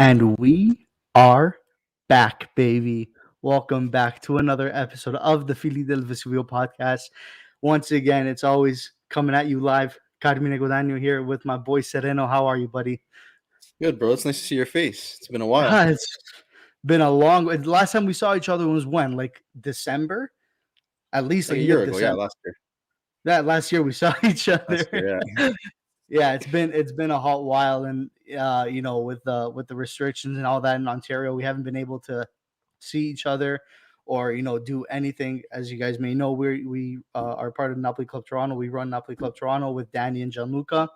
And we are back, baby. Welcome back to another episode of the Fili del Vesuvio podcast. Once again, it's always coming at you live. Carmine Godano here with my boy Sereno. How are you, buddy? Good, bro. It's nice to see your face. It's been a while. It's been a long. The last time we saw each other was when, like December, at least Like like a year mid ago, yeah, December. last year. That last year we saw each other. Last year, yeah. Yeah, it's been a hot while, and with the restrictions and all that in Ontario, we haven't been able to see each other or do anything. As you guys may know, we are part of Napoli Club Toronto. We run Napoli Club Toronto with Danny and Gianluca,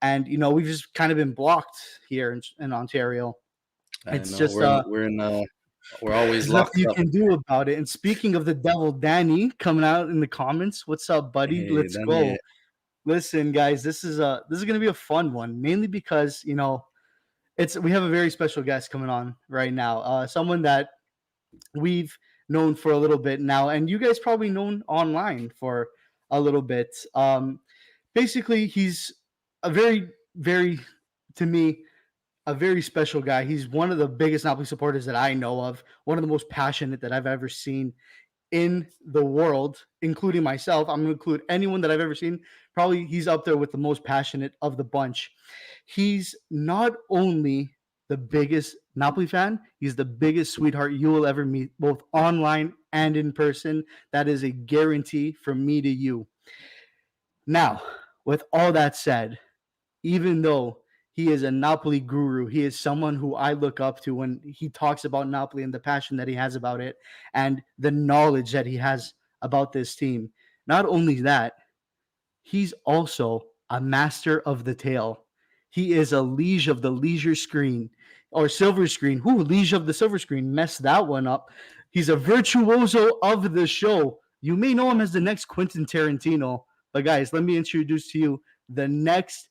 and we've just kind of been blocked here in Ontario. I It's know just we're always there's nothing locked you up. can do about it. And speaking of the devil, Danny coming out in the comments. What's up, buddy? Hey, Let's Daniel. go. Listen, guys, this is gonna be a fun one, mainly because we have a very special guest coming on right now. Someone that we've known for a little bit now, and you guys probably known online for a little bit. Basically, he's a very, very, to me, a very special guy. He's one of the biggest Napoli supporters that I know of. One of the most passionate that I've ever seen in the world, including myself. I'm going to include anyone that I've ever seen. Probably he's up there with the most passionate of the bunch. He's not only the biggest Napoli fan, he's the biggest sweetheart you will ever meet, both online and in person. That is a guarantee from me to you. Now, with all that said, even though he is a Napoli guru, he is someone who I look up to when he talks about Napoli and the passion that he has about it and the knowledge that he has about this team. Not only that, he's also a master of the tale. He is a liege of the leisure screen or silver screen. Who liege of the silver screen? Messed that one up. He's a virtuoso of the show. You may know him as the next Quentin Tarantino. But guys, let me introduce to you the next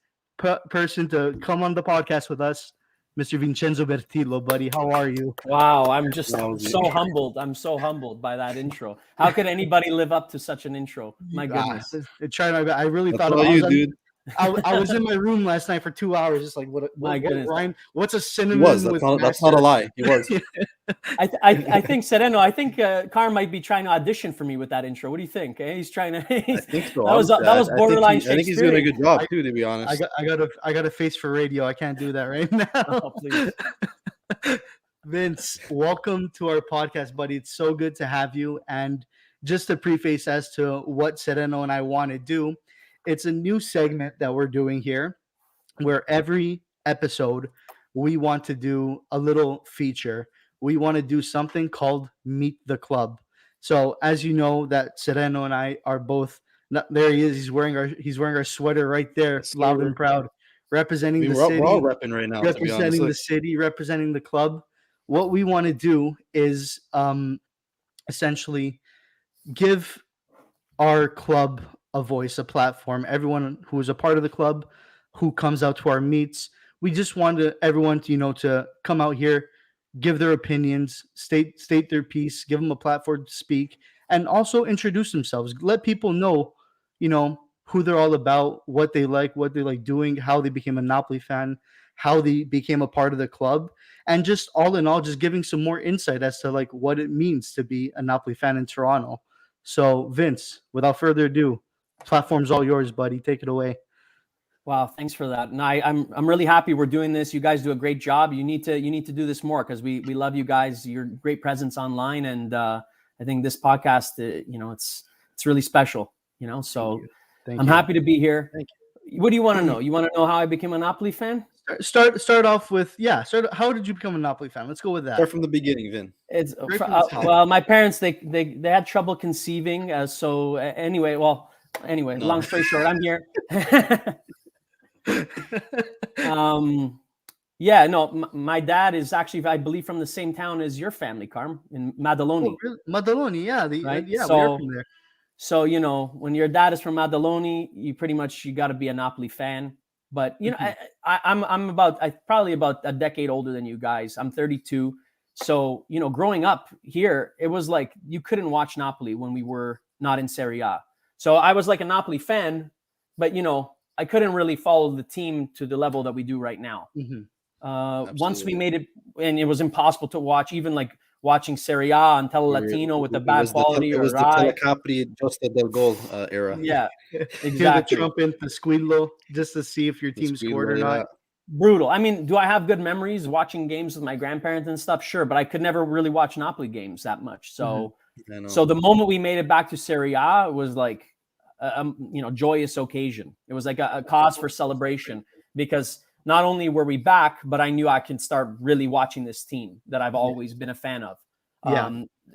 person to come on the podcast with us, Mr. Vincenzo Bertillo, buddy. How are you? Wow, I'm just Wow, so humbled. I'm so humbled by that intro. How could anybody live up to such an intro? My goodness. I really That's thought all about you, dude. I was in my room last night for 2 hours, just like My goodness. rhyme? What's a He synonym was. with That's not a master? lie. He was. I think Sereno. I think Carr might be trying to audition for me with that intro. What do you think? He's trying to. I think so. That was honestly. borderline I think he's doing a Shakespearean. good job too, to be honest. I got a face for radio. I can't do that right now. Oh, please. Vince, welcome to our podcast, buddy. It's so good to have you. And just to preface as to what Sereno and I want to do, it's a new segment that we're doing here where every episode we want to do a little feature. We want to do something called Meet the Club. So as you know, that Sereno and I are both there. He is. He's wearing our sweater right there, Yes, loud sir. and proud, representing the We're city, all repping right now, to be honest. representing the Look, city, representing the club. What we want to do is essentially give our club a voice, a platform. Everyone who is a part of the club, who comes out to our meets, we just want everyone to to come out here, give their opinions, state their piece, give them a platform to speak, and also introduce themselves. Let people know, who they're all about, what they like doing, how they became a Napoli fan, how they became a part of the club, and just all in all, just giving some more insight as to like what it means to be a Napoli fan in Toronto. So, Vince, without further ado, platform's all yours, buddy. Take it away. Wow, thanks for that. And I'm really happy we're doing this. You guys do a great job. You need to do this more because we love you guys. Your great presence online, and I think this podcast, it's really special. So I'm happy to be here. Thank you. What do you want to know? You want to know how I became a Napoli fan? Start off with how did you become a Napoli fan? Let's go with that. start from the beginning, Vin. It's Right from the top. well, my parents they had trouble conceiving. Anyway, No. long story short, I'm here. My dad is actually, I believe, from the same town as your family, Carm, in Maddaloni. Oh, really? Maddaloni, yeah, Right? we are So- from there. So, when your dad is from Maddaloni, you got to be a Napoli fan. But, I'm probably about a decade older than you guys. I'm 32. So, growing up here, it was like you couldn't watch Napoli when we were not in Serie A. So I was like a Napoli fan, but, I couldn't really follow the team to the level that we do right now. Mm-hmm. Once we made it, and it was impossible to watch, even like watching Serie A on Telelatino with the bad quality. It was the Telecapri Giusto del Gol era. Yeah, exactly. Hear the trumpet, the squillo, just to see if your team scored or not. Brutal. I mean, do I have good memories watching games with my grandparents and stuff? Sure, but I could never really watch Napoli games that much. So, so the moment we made it back to Serie A was like, joyous occasion. It was like a cause for celebration, because not only were we back, but I knew I can start really watching this team that I've always been a fan of.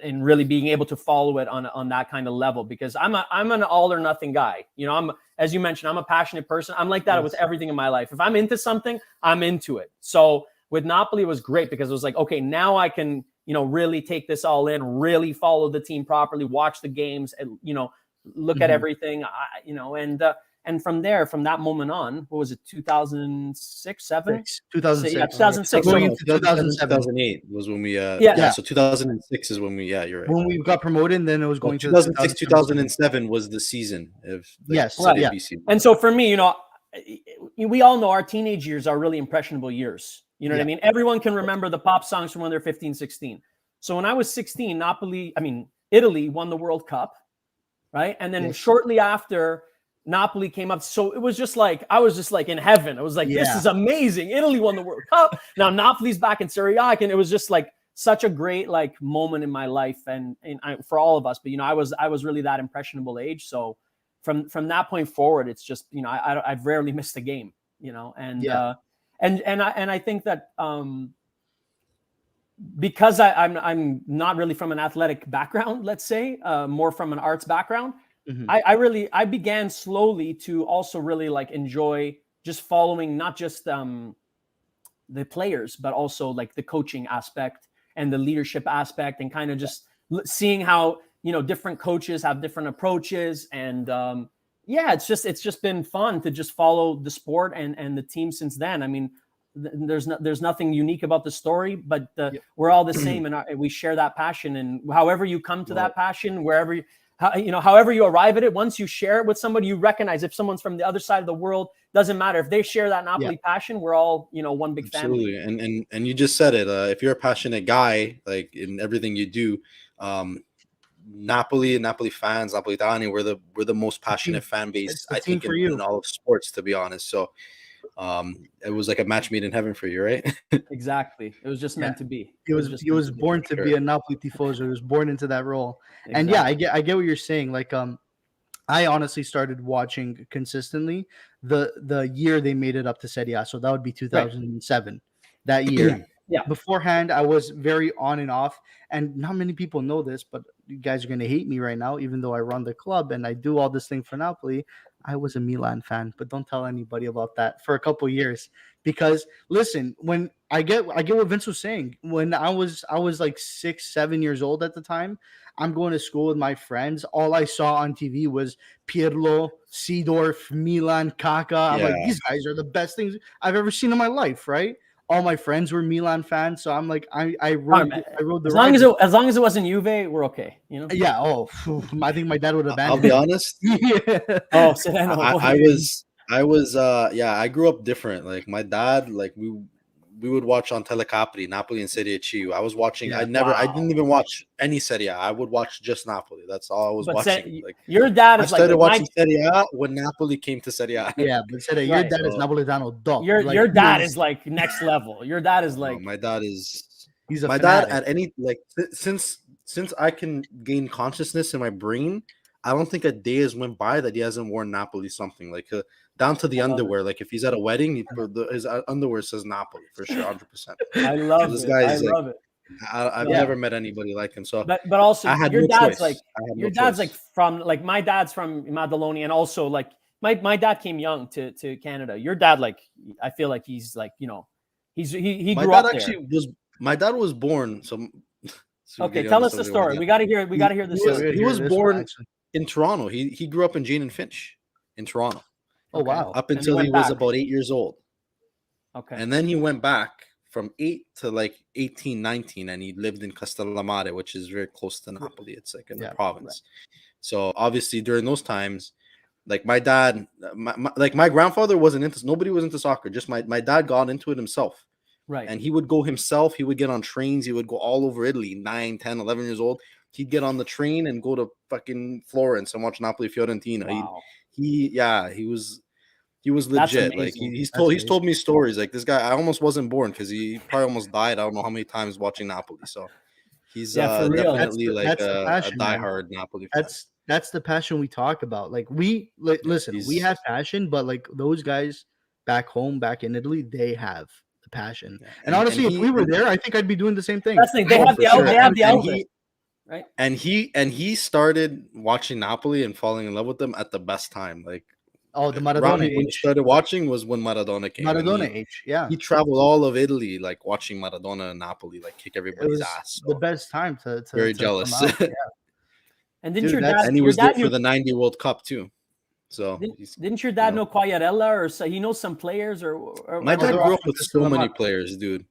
And really being able to follow it on that kind of level, because I'm an all or nothing guy. As you mentioned, I'm a passionate person. I'm like that with everything in my life. If I'm into something, I'm into it. So with Napoli, it was great because it was like, okay, now I can, really take this all in, really follow the team properly, watch the games, and, look at everything, and from there, from that moment on, what was it, 2006, 7? 2006. Yeah, 2006. 2008 was when we, so 2006 is when we, you're right. When we got promoted, then it was going to 2006, 2007 was the season. And so for me, we all know our teenage years are really impressionable years. You know what I mean? Everyone can remember the pop songs from when they're 15, 16. So when I was 16, Italy won the World Cup, right? And then shortly after, Napoli came up. So it was just like, I was just like in heaven. I was like, this is amazing. Italy won the World Cup. Now Napoli's back in Serie A. And it was just like such a great moment in my life and for all of us. But, I was really that impressionable age. So from that point forward, it's just, I've rarely missed a game, and I think that because I'm not really from an athletic background, let's say, more from an arts background, I began slowly to also really enjoy just following not just the players, but also the coaching aspect and the leadership aspect, and kind of just seeing how different coaches have different approaches. And it's just been fun to just follow the sport and the team since then. I mean, there's nothing unique about the story, but we're all the same, and we share that passion. And however you come to that passion, however you arrive at it, once you share it with somebody, you recognize if someone's from the other side of the world, doesn't matter. If they share that Napoli passion, we're all, one big family. And you just said it. If you're a passionate guy, in everything you do, Napoli and Napoli fans, Napolitani, we're the most passionate fan base, I think, in all of sports, to be honest. So it was like a match made in heaven for you, right? Exactly. It was just meant to be. He was born to be a Napoli tifoso. He was born into that role. Exactly. And I get what you're saying. I honestly started watching consistently the year they made it up to Serie A. So that would be 2007. That year. Beforehand, I was very on and off, and not many people know this, but you guys are going to hate me right now, even though I run the club and I do all this thing for Napoli. I was a Milan fan, but don't tell anybody about that for a couple years, because listen, when I get what Vince was saying. When I was like 6, 7 years old at the time, I'm going to school with my friends. All I saw on TV was Pirlo, Seedorf, Milan, Kaká. I'm like, these guys are the best things I've ever seen in my life, right? All my friends were Milan fans, so I'm like, I rode the ride. As long as it wasn't Juve, we're okay. Yeah. Oh, I think my dad would have. I'll be honest. Oh, I grew up different. My dad, we would watch on Telecapri, Napoli and Serie C. I was watching. I didn't even watch any Serie A. I would watch just Napoli. That's all I was watching. Your dad is I started watching Serie A when Napoli came to Serie A. Yeah, but your dad is Napolitano dog. Your dad is next level. Your dad is my dad is. He's a my fanatic. dad at any since I can gain consciousness in my brain, I don't think a day has went by that he hasn't worn Napoli something down to the underwear. If he's at a wedding, his underwear says Napoli for sure, 100%. I love this it. guy I is love it. I've never met anybody like him. So, but also your dad's from my dad's from Maddaloni, and also my dad came young to Canada. Your dad, I feel like he's he grew up there. My dad was born. So okay, tell us the story. We got to hear. We got to hear this. He was born in Toronto. He grew up in Jane and Finch in Toronto. Oh wow! Up until he was about 8 years old. Okay. And then he went back from 8 to 18, 19, and he lived in Castellammare, which is very close to Napoli. It's in the province. Right. So obviously during those times, my dad, my grandfather wasn't into. Nobody was into soccer. Just my dad got into it himself. Right. And he would go himself. He would get on trains. He would go all over Italy, 9, 10, 11 years old. He'd get on the train and go to fucking Florence and watch Napoli Fiorentina. Wow. He was That's legit. Like amazing. he's That's told me stories. Like this guy, I almost wasn't born because he probably almost died. I don't know how many times watching Napoli. So he's Yeah, for real. definitely like That's the a passion, man. diehard Napoli fan. That's the passion we talk about. Like listen, we he's- have passion, but like those guys back home, back in Italy, they have the passion. Yeah, And honestly, if we were there, I think I'd be doing the same thing. That's the thing. They Oh, have for the sure. they have the And outlet, he- right? And he started watching Napoli and falling in love with them at the best time. Like Oh, the around Maradona when he age. started watching was when Maradona came. And Maradona age, yeah. he traveled all of Italy, like watching Maradona and Napoli, like kick It everybody's was ass. the So, best time to very come jealous. out, yeah. And didn't Dude, your that's- dad? And he your was dad there for knew, the '90 World Cup too. So didn't your dad know. know Quagliarella, or so he knows some players, or my dad they're grew all up from with so many Castellamare. players, dude.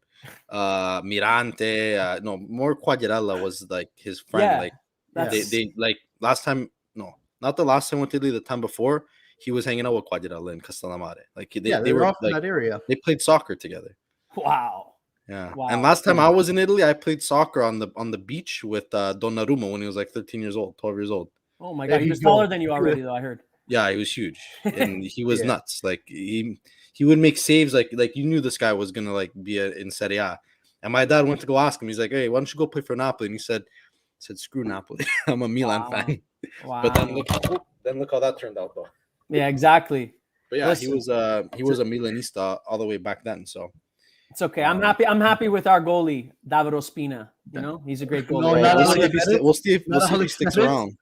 Mirante, no, more Quagliarella was like his friend. Yeah, Like that's they like last time, no, not the last time I went to Italy, the time before, he was hanging out with Quagliarella in Castellamare. Like Yeah, they they're were all from like that area. they played soccer together. wow. Yeah. Wow. And last time I was in Italy, I played soccer on the beach with Donnarumma when he was like 13 years old, 12 years old. Oh my There god, he you was go. taller than you already, though. I heard. Yeah, he was huge. And he was Yeah. nuts. Like he would make saves like you knew this guy was gonna like be in Serie A. And my dad went to go ask him. He's like, "Hey, why don't you go play for Napoli?" And he said, "Screw Napoli. I'm a Milan Wow. fan." Wow. But then look how that turned out though. Yeah, exactly. But yeah, Listen. he was a Milanista all the way back then. So It's okay. I'm happy with our goalie, David Ospina. You know, he's a great goalie. No, we'll, not we'll Alex see if he Bennett. we'll see if Not he Alex sticks Bennett. around.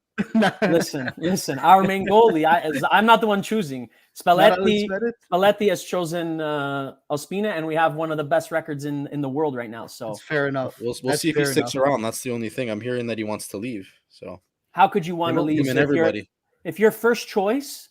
Listen. Our main goalie. I'm not the one choosing. Spalletti has chosen Ospina, and we have one of the best records in the world right now. So That's fair enough. We'll That's see if he fair sticks enough. around. That's the only thing. I'm hearing that he wants to leave. So how could you want to leave? him and everybody. If you're first choice,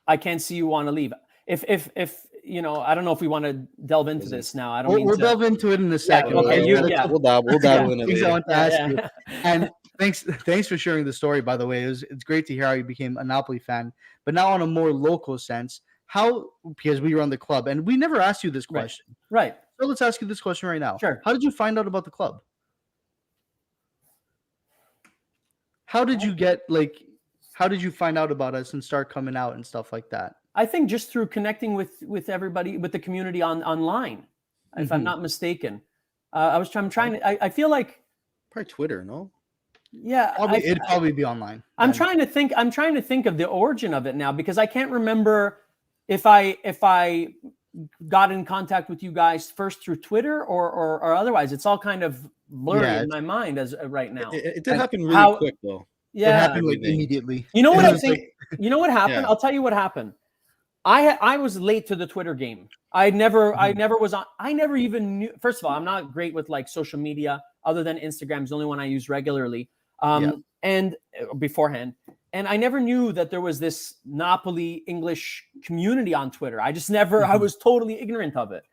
I can't see you want to leave. If you know, I don't know if we want to delve into this now. I don't mean We'll to delve into it in a second. okay, We'll dabble in it Things I later. want to ask you. And thanks for sharing the story, by the way. It's great to hear how you became a Napoli fan. But now on a more local sense, because we run the club, and we never asked you this question. Right. So let's ask you this question right now. Sure. How did you find out about the club? How did you find out about us and start coming out and stuff like that? I think just through connecting with everybody, with the community online, if I'm not mistaken. I'm trying to. I feel like Probably Twitter, no? yeah. It'd probably be online. I'm trying to think of the origin of it now, because I can't remember if I got in contact with you guys first through Twitter or otherwise. It's all kind of blurry in my mind as right now. It did happen really quick though. Yeah, It happened like Everything. immediately. You know what It I was think? like- You know what happened? Yeah. I'll tell you what happened. I was late to the Twitter game. I never was on. I never even knew. First of all, I'm not great with like social media other than Instagram is the only one I use regularly. And beforehand, and I never knew that there was this Napoli English community on Twitter. I just never. I was totally ignorant of it.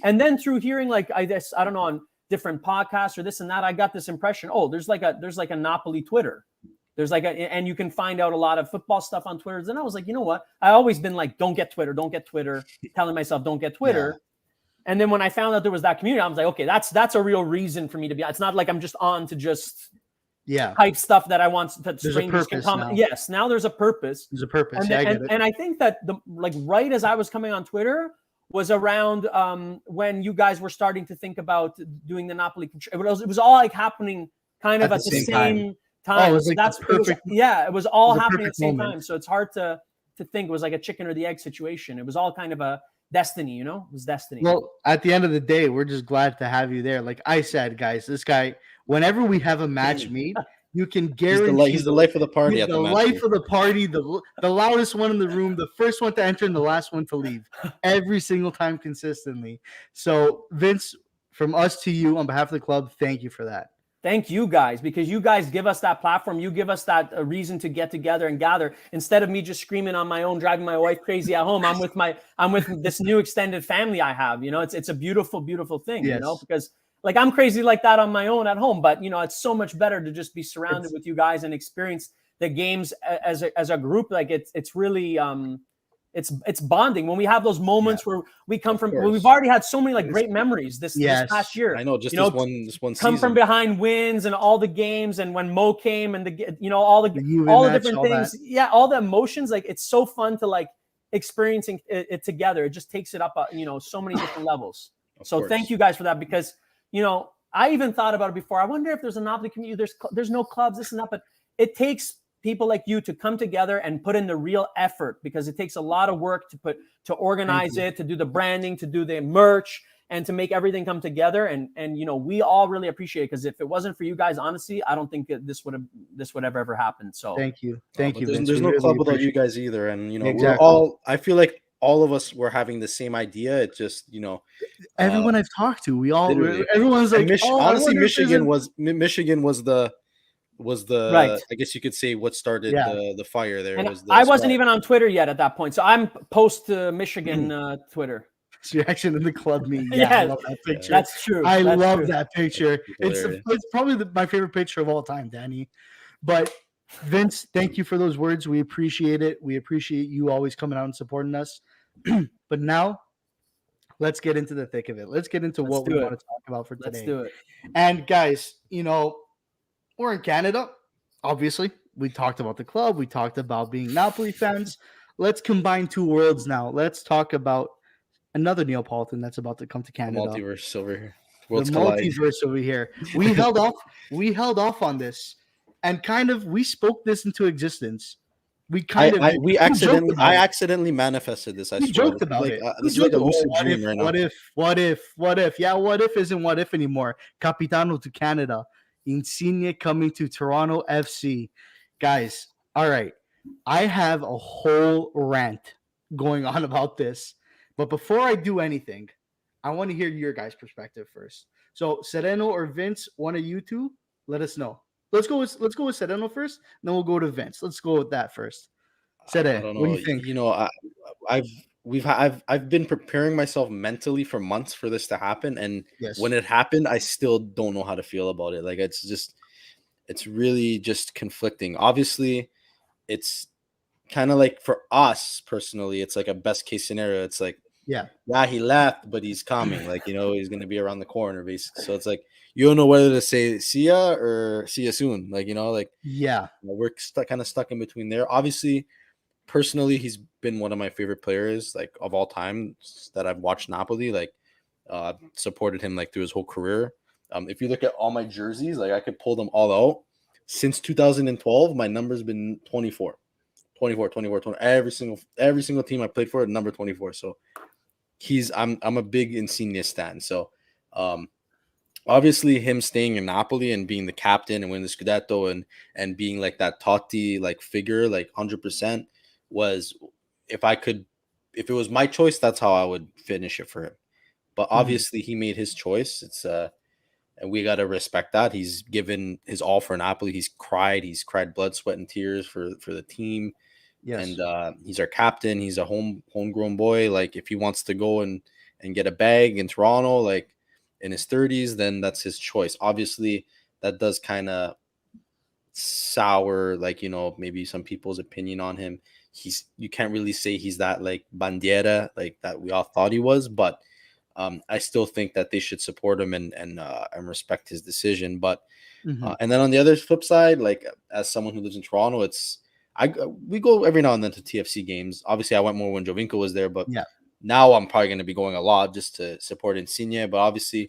And then through hearing like I don't know, on different podcasts or this and that, I got this impression. Oh, there's like a Napoli Twitter. There's like and you can find out a lot of football stuff on Twitter. And I was like, you know what? I always been like, don't get Twitter, telling myself, don't get Twitter. Yeah. And then when I found out there was that community, I was like, okay, that's a real reason for me to be. It's not like I'm just on to just hype stuff that I want that strangers can comment. Yes, now there's a purpose. There's a purpose. And I think that right as I was coming on Twitter was around when you guys were starting to think about doing the Napoli. It was all like happening kind of at the same time. Oh, it was like it was all happening at the same time. So it's hard to think it was like a chicken or the egg situation. It was all kind of a destiny, you know? It was destiny. Well, at the end of the day, we're just glad to have you there. Like I said, guys, this guy, whenever we have a match meet, you can guarantee he's the life of the party. He's at the life of the party, the loudest one in the room, the first one to enter and the last one to leave every single time consistently. So Vince, from us to you on behalf of the club, thank you for that. Thank you guys, because you guys give us that platform. You give us that reason to get together and gather. Instead of me just screaming on my own, driving my wife crazy at home, I'm with this new extended family I have. You know, it's a beautiful, beautiful thing. Yes. You know, because like I'm crazy like that on my own at home, but you know, it's so much better to just be surrounded with you guys and experience the games as a group. Like it's really it's bonding when we have those moments where we come from. Well, we've course. already had so many like great memories this past year. I know, just you know, this one come season. from behind wins and all the games, and when Mo came and all the match, different all things, that. all the emotions. Like it's so fun to like experiencing it together. It just takes it up, so many different levels. So thank you guys for that, because I even thought about it before. I wonder if there's a Monopoly community. There's no clubs, this and that, but it takes people like you to come together and put in the real effort, because it takes a lot of work to organize it, to do the branding, to do the merch, and to make everything come together. And we all really appreciate it, because if it wasn't for you guys, honestly, I don't think that this would have ever happened. So thank you. There's no club without you guys either, and exactly. we're all. I feel like all of us were having the same idea. It just everyone I've talked to, everyone's like, honestly, Michigan was the right. I guess you could say what started the fire there. And I wasn't even on Twitter yet at that point, so I'm post Michigan Twitter. Reaction in the club meet. I love that picture. That's true. I That's love true. that picture. It's probably my favorite picture of all time, Danny. But Vince, thank you for those words. We appreciate it. We appreciate you always coming out and supporting us. But now, let's get into the thick of it. Let's get into what we want to talk about for today. Let's do it. And guys, we're in Canada. Obviously, we talked about the club. We talked about being Napoli fans. Let's combine two worlds now. Let's talk about another Neapolitan that's about to come to Canada. The multiverse over here. Multiverse over here. We held off on this, and we spoke this into existence. I accidentally manifested this. I swear. Joked about it. This is like a lucid dream right now. What if? Yeah, what if isn't what if anymore? Capitano to Canada. Insigne coming to Toronto FC. Guys, all right. I have a whole rant going on about this. But before I do anything, I want to hear your guys' perspective first. So Sereno or Vince, one of you two, let us know. Let's go with Sereno first, then we'll go to Vince. Let's go with that first. Sereno, what do you think? I've been preparing myself mentally for months for this to happen, and when it happened, I still don't know how to feel about it. Like it's really just conflicting. Obviously, it's kind of like for us personally, it's like a best case scenario. It's like he left, but he's coming. Like he's gonna be around the corner, basically. So it's like you don't know whether to say see ya or see ya soon. Like we're kind of stuck in between there. Obviously, personally, he's been one of my favorite players, like of all time that I've watched Napoli. Like, supported him like through his whole career. If you look at all my jerseys, like I could pull them all out. Since 2012, my number's been 24. Every single team I played for, number 24. So I'm a big Insigne stan. So obviously him staying in Napoli and being the captain and winning the Scudetto and being like that Totti like figure, like 100% was, if it was my choice, that's how I would finish it for him. But obviously he made his choice. It's and we got to respect that. He's given his all for Napoli. He's cried blood, sweat, and tears for the team. Yes. And he's our captain. He's a homegrown boy. Like if he wants to go and get a bag in Toronto, like in his 30s, then that's his choice. Obviously, that does kind of sour, like, maybe some people's opinion on him. You can't really say he's that like bandiera, like that we all thought he was, but I still think that they should support him and respect his decision. But and then on the other flip side, like as someone who lives in Toronto, we go every now and then to TFC games. Obviously, I went more when Jovinko was there, but now I'm probably going to be going a lot just to support Insigne. But obviously,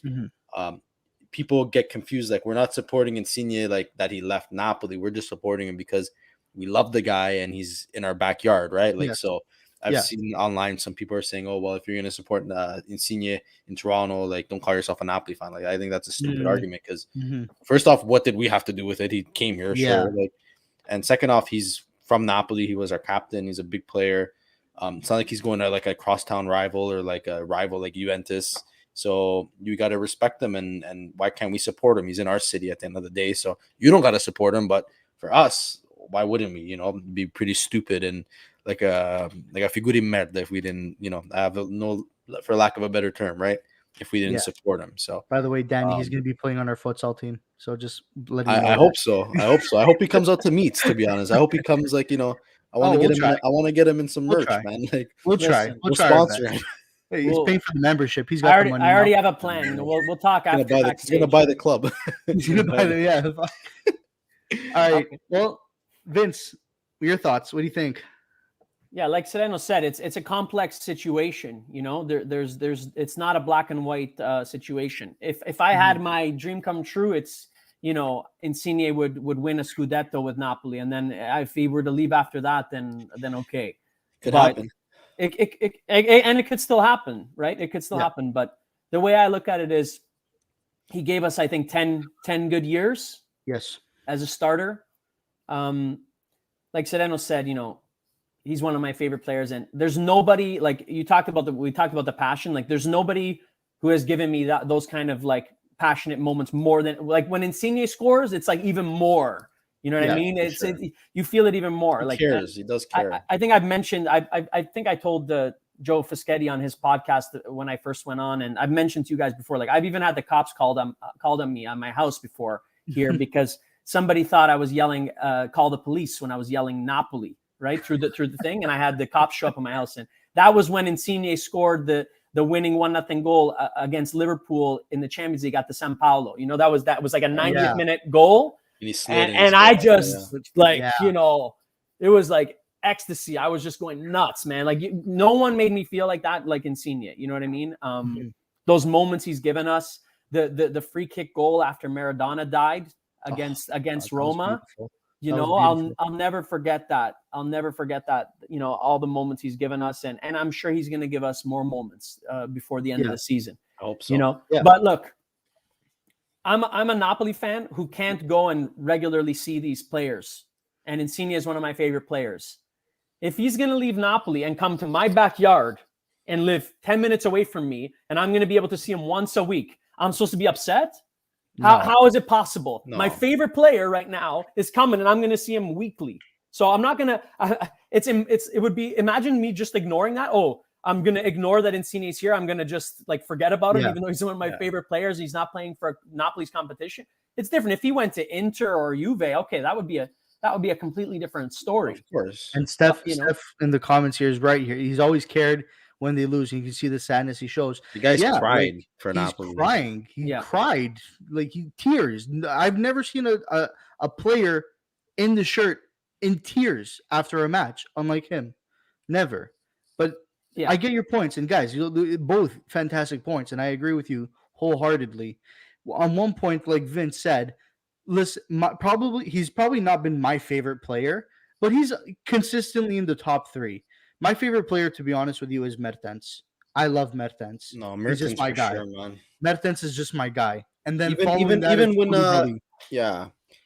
people get confused. Like we're not supporting Insigne like that he left Napoli. We're just supporting him because we love the guy and he's in our backyard, right? Like so. I've seen online some people are saying, "Oh, well, if you're going to support Insigne in Toronto, like don't call yourself a Napoli fan." Like I think that's a stupid argument because first off, what did we have to do with it? He came here, sure. Like, and second off, he's from Napoli. He was our captain. He's a big player. It's not like he's going to like a crosstown rival or like a rival like Juventus. So you got to respect him, and why can't we support him? He's in our city at the end of the day. So you don't got to support him, but for us, why wouldn't we? It'd be pretty stupid and like a figura di merda if we didn't, have no, for lack of a better term, right? If we didn't support him. So by the way, Danny, he's going to be playing on our futsal team. So just letting you know I hope so. I hope he comes out to meets, to be honest. I hope he comes like, I want to we'll get him. try. I want to get him in some We'll merch, try. man. Like We'll try. Listen, We'll we'll try our sponsor best. him. Hey, he's Well, paying for the membership. He's I got the already, money. I already now. have a plan. We'll talk He's gonna after buy the. He's backstage. gonna buy the club. He's gonna buy the All right. Okay. Well, Vince, your thoughts. What do you think? Yeah, like Sereno said, it's a complex situation. You know, there's it's not a black and white situation. If I had my dream come true, it's, you know, Insigne would win a Scudetto with Napoli, and then if he were to leave after that, then okay. Could But happen. it could still happen, right? It could still happen. But the way I look at it is, he gave us, I think, 10 good years Yes. as a starter. Like Sereno said, you know, he's one of my favorite players, and there's nobody, like we talked about the passion. Like, there's nobody who has given me those kind of like passionate moments more than, like, when Insigne scores, it's like even more. You know what I mean? for It's sure. you feel it even more. He Like, cares. He does care. I think I've mentioned, I think I told Joe Fischetti on his podcast when I first went on, and I've mentioned to you guys before, like, I've even had the cops called on me on my house before here because somebody thought I was yelling, call the police, when I was yelling Napoli right through the thing, and I had the cops show up at my house. And that was when Insigne scored the winning 1-0 goal against Liverpool in the Champions League at the San Paulo. You know, that was like a 90th minute goal. And he slid And I just you know, it was like ecstasy. I was just going nuts, man. Like, no one made me feel like that, like Insigne. You know what I mean? Those moments he's given us, the free kick goal after Maradona died against Roma. You know, I'll never forget that. I'll never forget that. You know, all the moments he's given us, and I'm sure he's going to give us more moments before the end of the season. I hope so. You know, but look, I'm a Napoli fan who can't go and regularly see these players, and Insigne is one of my favorite players. If he's going to leave Napoli and come to my backyard and live 10 minutes away from me, and I'm going to be able to see him once a week, I'm supposed to be upset? How is it possible? No. My favorite player right now is coming, and I'm going to see him weekly. So I'm not going to. It would be, imagine me just ignoring that. Oh, I'm going to ignore that Insigne is here. I'm going to just like forget about him, even though he's one of my favorite players. He's not playing for Napoli's competition. It's different if he went to Inter or Juve. Okay, that would be a completely different story. Of course. And Steph in the comments here is right here. He's always cared when they lose. You can see the sadness he shows. The guy's cried for Napoli. He's crying. He cried, like, tears. I've never seen a player in the shirt in tears after a match, unlike him. Never. But I get your points. And guys, you both fantastic points. And I agree with you wholeheartedly. On one point, like Vince said, listen, he's probably not been my favorite player, but he's consistently in the top 3. My favorite player, to be honest with you, is Mertens. I love Mertens. No, Mertens he's just my guy. Sure, man. Mertens is just my guy. And then even when and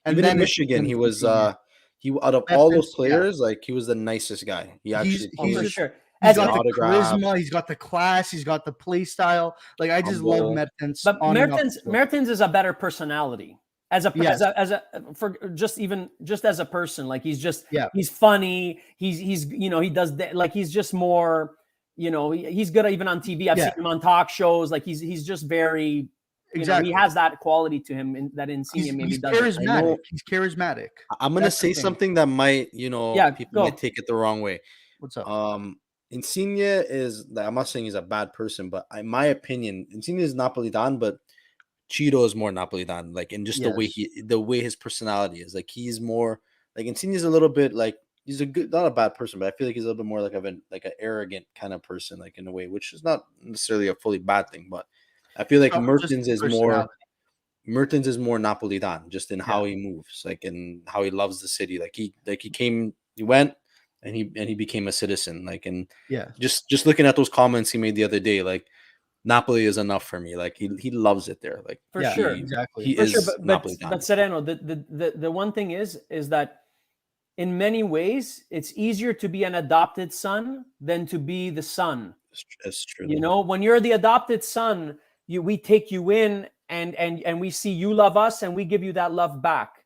then in Michigan, he was out of all those players, like, he was the nicest guy. He's for sure. He's got the charisma, he's got the class, he's got the play style. Like, I just love Mertens. But Mertens is a better personality. As a person, like, he's funny. He's you know, he does that, like, he's just more, you know, he's good even on TV. I've seen him on talk shows. Like, he's just very, you know, he has that quality to him that Insigne maybe doesn't. He's charismatic. I'm gonna say something that might, you know, people might take it the wrong way. What's up? Insigne is, I'm not saying he's a bad person, but in my opinion, Insigne is Napolitan, but Cheeto is more Napolitan, like, in just the way his personality is. Like, he's more like, Insigne is a little bit like, he's not a bad person, but I feel like he's a little bit more like an arrogant kind of person, like, in a way, which is not necessarily a fully bad thing. But I feel like Mertens is more Napolitan, just in how he moves, like, and how he loves the city. He went and he became a citizen, like, and just looking at those comments he made the other day, like, Napoli is enough for me. Like, he loves it there. Like, for sure, exactly. He is Napolitan. But Sereno, the one thing is that in many ways it's easier to be an adopted son than to be the son. That's true. You know, when you're the adopted son, we take you in and we see you love us and we give you that love back.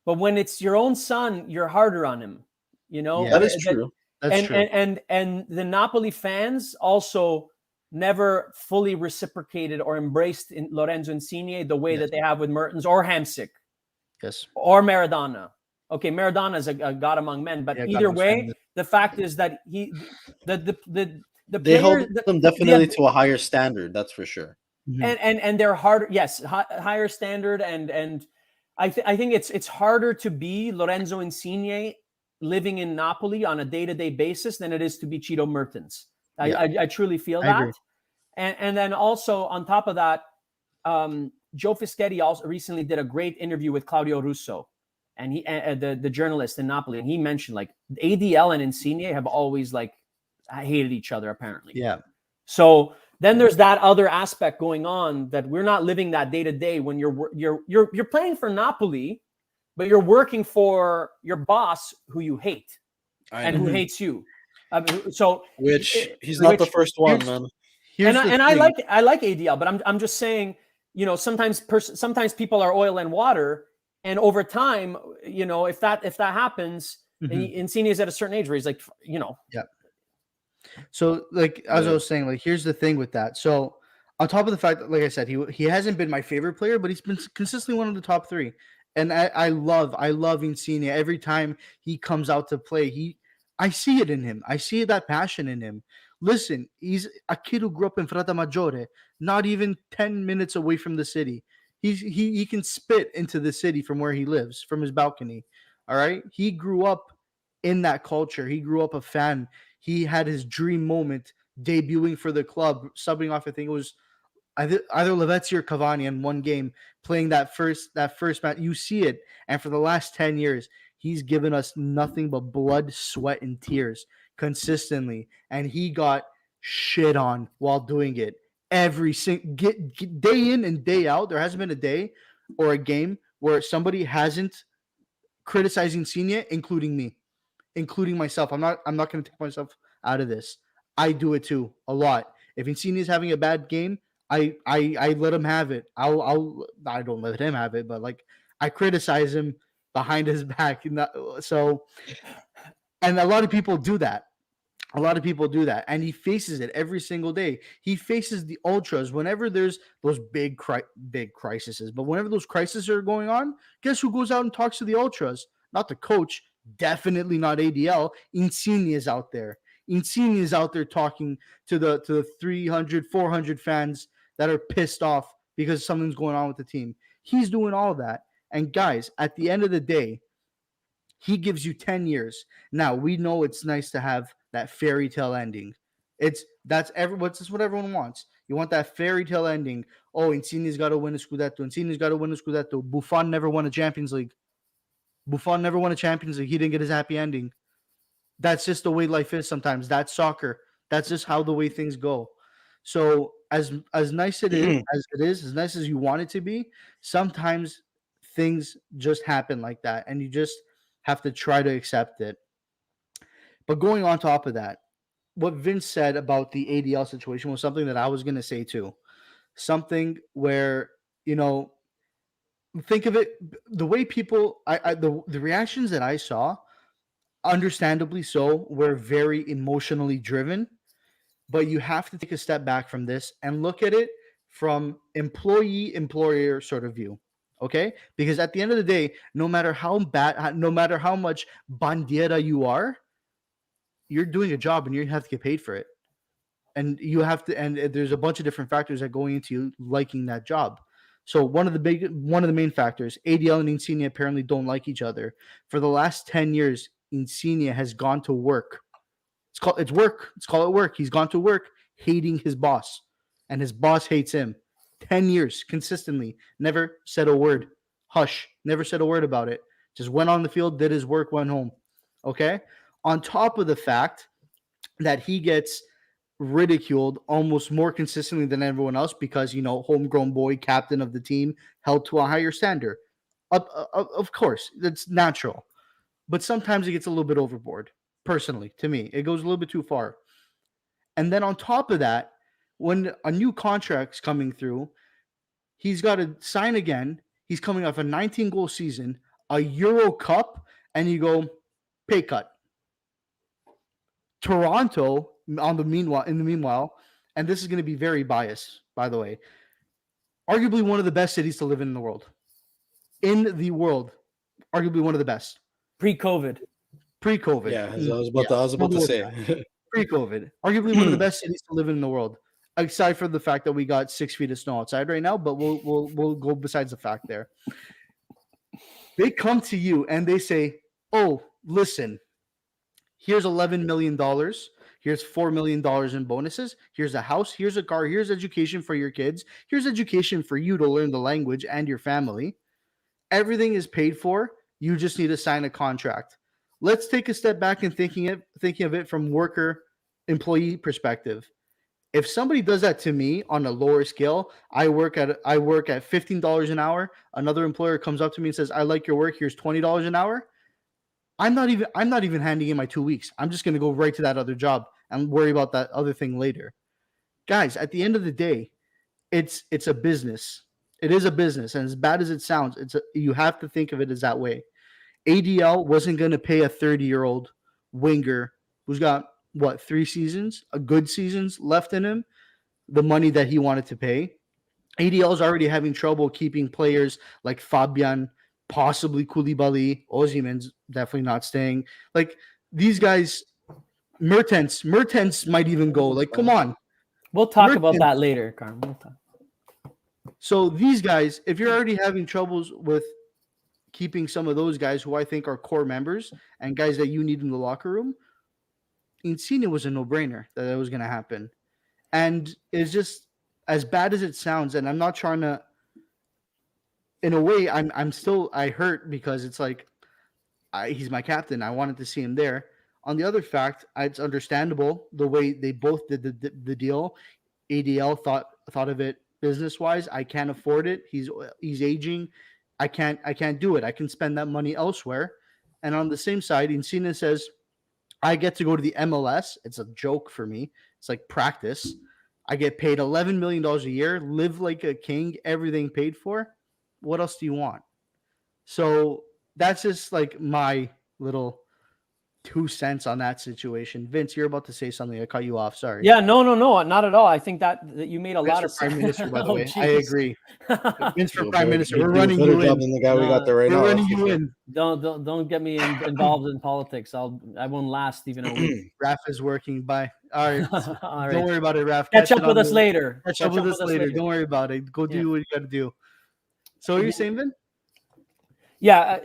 But when it's your own son, you're harder on him. You know, that is true. That's true. And the Napoli fans also never fully reciprocated or embraced Lorenzo Insigne the way that they have with Mertens or Hamsik, yes, or Maradona. Okay, Maradona is a god among men, but Yeah, God either amongst men. way, the fact is that the They player hold them definitely to a higher standard. That's for sure. Mhm. and they're harder. Yes, higher standard, and I think it's harder to be Lorenzo Insigne living in Napoli on a day-to-day basis than it is to be Cheeto Mertens. Yeah. I truly feel I that. agree. And then also on top of that, Joe Fischetti also recently did a great interview with Claudio Russo, and the journalist in Napoli, and he mentioned like ADL and Insigne have always like hated each other apparently. Yeah. So then there's that other aspect going on that we're not living that day to day when you're playing for Napoli, but you're working for your boss who you hate and who hates you. So Which he's not the first one, here's- man. Here's the and thing. I like ADL, but I'm just saying, sometimes people are oil and water, and over time, if that happens, Mhm. Insigne is at a certain age where he's like, Yeah. So, like as I was saying, like here's the thing with that. So, on top of the fact that, like I said, he hasn't been my favorite player, but he's been consistently one of the top three. And I love Insigne. Every time he comes out to play, I see it in him. I see that passion in him. Listen, he's a kid who grew up in Frata Maggiore, not even 10 minutes away from the city. He can spit into the city from where he lives, from his balcony. All right. He grew up in that culture. He grew up a fan. He had his dream moment debuting for the club, subbing off. I think it was either Lavezzi or Cavani in one game, playing that first match. You see it, and for the last 10 years, he's given us nothing but blood, sweat, and tears consistently, and he got shit on while doing it every single day in and day out. There hasn't been a day or a game where somebody hasn't criticizing Insigne, including myself. I'm not going to take myself out of this. I do it too a lot. If Insigne is having a bad game, I let him have it. I don't let him have it, but like I criticize him behind his back. So, and a lot of people do that. A lot of people do that, and he faces it every single day. He faces the ultras whenever there's those big crises. But whenever those crises are going on, guess who goes out and talks to the ultras? Not the coach, definitely not ADL. Insigne is out there. Insigne is out there talking to the 300, 400 fans that are pissed off because something's going on with the team. He's doing all that. And guys, at the end of the day, he gives you 10 years. Now, we know it's nice to have that fairy tale ending. That's what everyone wants. You want that fairy tale ending. Oh, Insigne's got to win a Scudetto. Insigne's got to win a Scudetto. Buffon never won a Champions League. He didn't get his happy ending. That's just the way life is sometimes. That's soccer. That's just how the way things go. So as nice as nice as you want it to be, sometimes things just happen like that, and you just have to try to accept it. But going on top of that, what Vince said about the ADL situation was something that I was going to say too. Something where, think of it the way people, the reactions that I saw, understandably so, were very emotionally driven. But you have to take a step back from this and look at it from employee employer sort of view. Okay? Because at the end of the day, no matter how much bandiera you are, you're doing a job and you have to get paid for it. And there's a bunch of different factors that go into you liking that job. So one of the main factors, ADL and Insigne apparently don't like each other. For the last 10 years, Insigne has gone to work. It's work. Let's call it work. He's gone to work hating his boss, and his boss hates him. 10 years consistently, never said a word. Hush, never said a word about it. Just went on the field, did his work, went home. Okay? On top of the fact that he gets ridiculed almost more consistently than everyone else because, homegrown boy, captain of the team, held to a higher standard. Of course, that's natural. But sometimes it gets a little bit overboard. Personally, to me, it goes a little bit too far. And then on top of that, when a new contract's coming through, he's got to sign again. He's coming off a 19-goal season, a Euro Cup, and you go pay cut. Toronto, in the meanwhile, and this is going to be very biased, by the way, arguably one of the best cities to live in the world. In the world, arguably one of the best. Pre-COVID. Pre-COVID. Yeah, I was about to say. Pre-COVID. Arguably one of the best cities to live in the world. Aside from the fact that we got 6 feet of snow outside right now, but we'll go besides the fact there. They come to you and they say, "Oh, listen, here's $11 million. Here's $4 million in bonuses. Here's a house. Here's a car. Here's education for your kids. Here's education for you to learn the language and your family. Everything is paid for. You just need to sign a contract." Let's take a step back and thinking of it from worker employee perspective. If somebody does that to me on a lower scale, I work at $15 an hour. Another employer comes up to me and says, "I like your work. Here's $20 an hour." I'm not even handing in my 2 weeks. I'm just going to go right to that other job and worry about that other thing later. Guys, at the end of the day, it's a business. It is a business, and as bad as it sounds, you have to think of it as that way. ADL wasn't going to pay a 30-year-old winger who's got 3 seasons, good seasons left in him, the money that he wanted to pay. ADL is already having trouble keeping players like Fabian, possibly Koulibaly, Osimhen's definitely not staying. Like these guys, Mertens might even go. Like, come on. We'll talk about that later, Carmen. We'll talk. So these guys, if you're already having troubles with keeping some of those guys who I think are core members and guys that you need in the locker room, Insigne was a no-brainer that was going to happen. And it's just as bad as it sounds, and I'm not trying to, in a way, I hurt because it's like, he's my captain. I wanted to see him there. On the other fact, it's understandable the way they both did the deal. ADL thought of it business-wise. I can't afford it. He's aging. I can't do it. I can spend that money elsewhere. And on the same side, Insigne says, I get to go to the MLS. It's a joke for me. It's like practice. I get paid $11 million a year, live like a king, everything paid for. What else do you want? So that's just like my little 2 cents on that situation. Vince, you're about to say something. I cut you off. Sorry. Yeah, no, not at all. I think that you made a lot of Prime Minister, by the way. geez. I agree. Vince for Prime Minister. We're You running better you job in. than the guy we got there right We're now. running you in. Don't get me involved in politics. I won't last even a week. Raf is working. Bye. All right. All right. Don't worry about it, Raf. Catch up with us later. Catch up with us later. Don't worry about it. Go do what you got to do. So what are you saying, Vin? Yeah,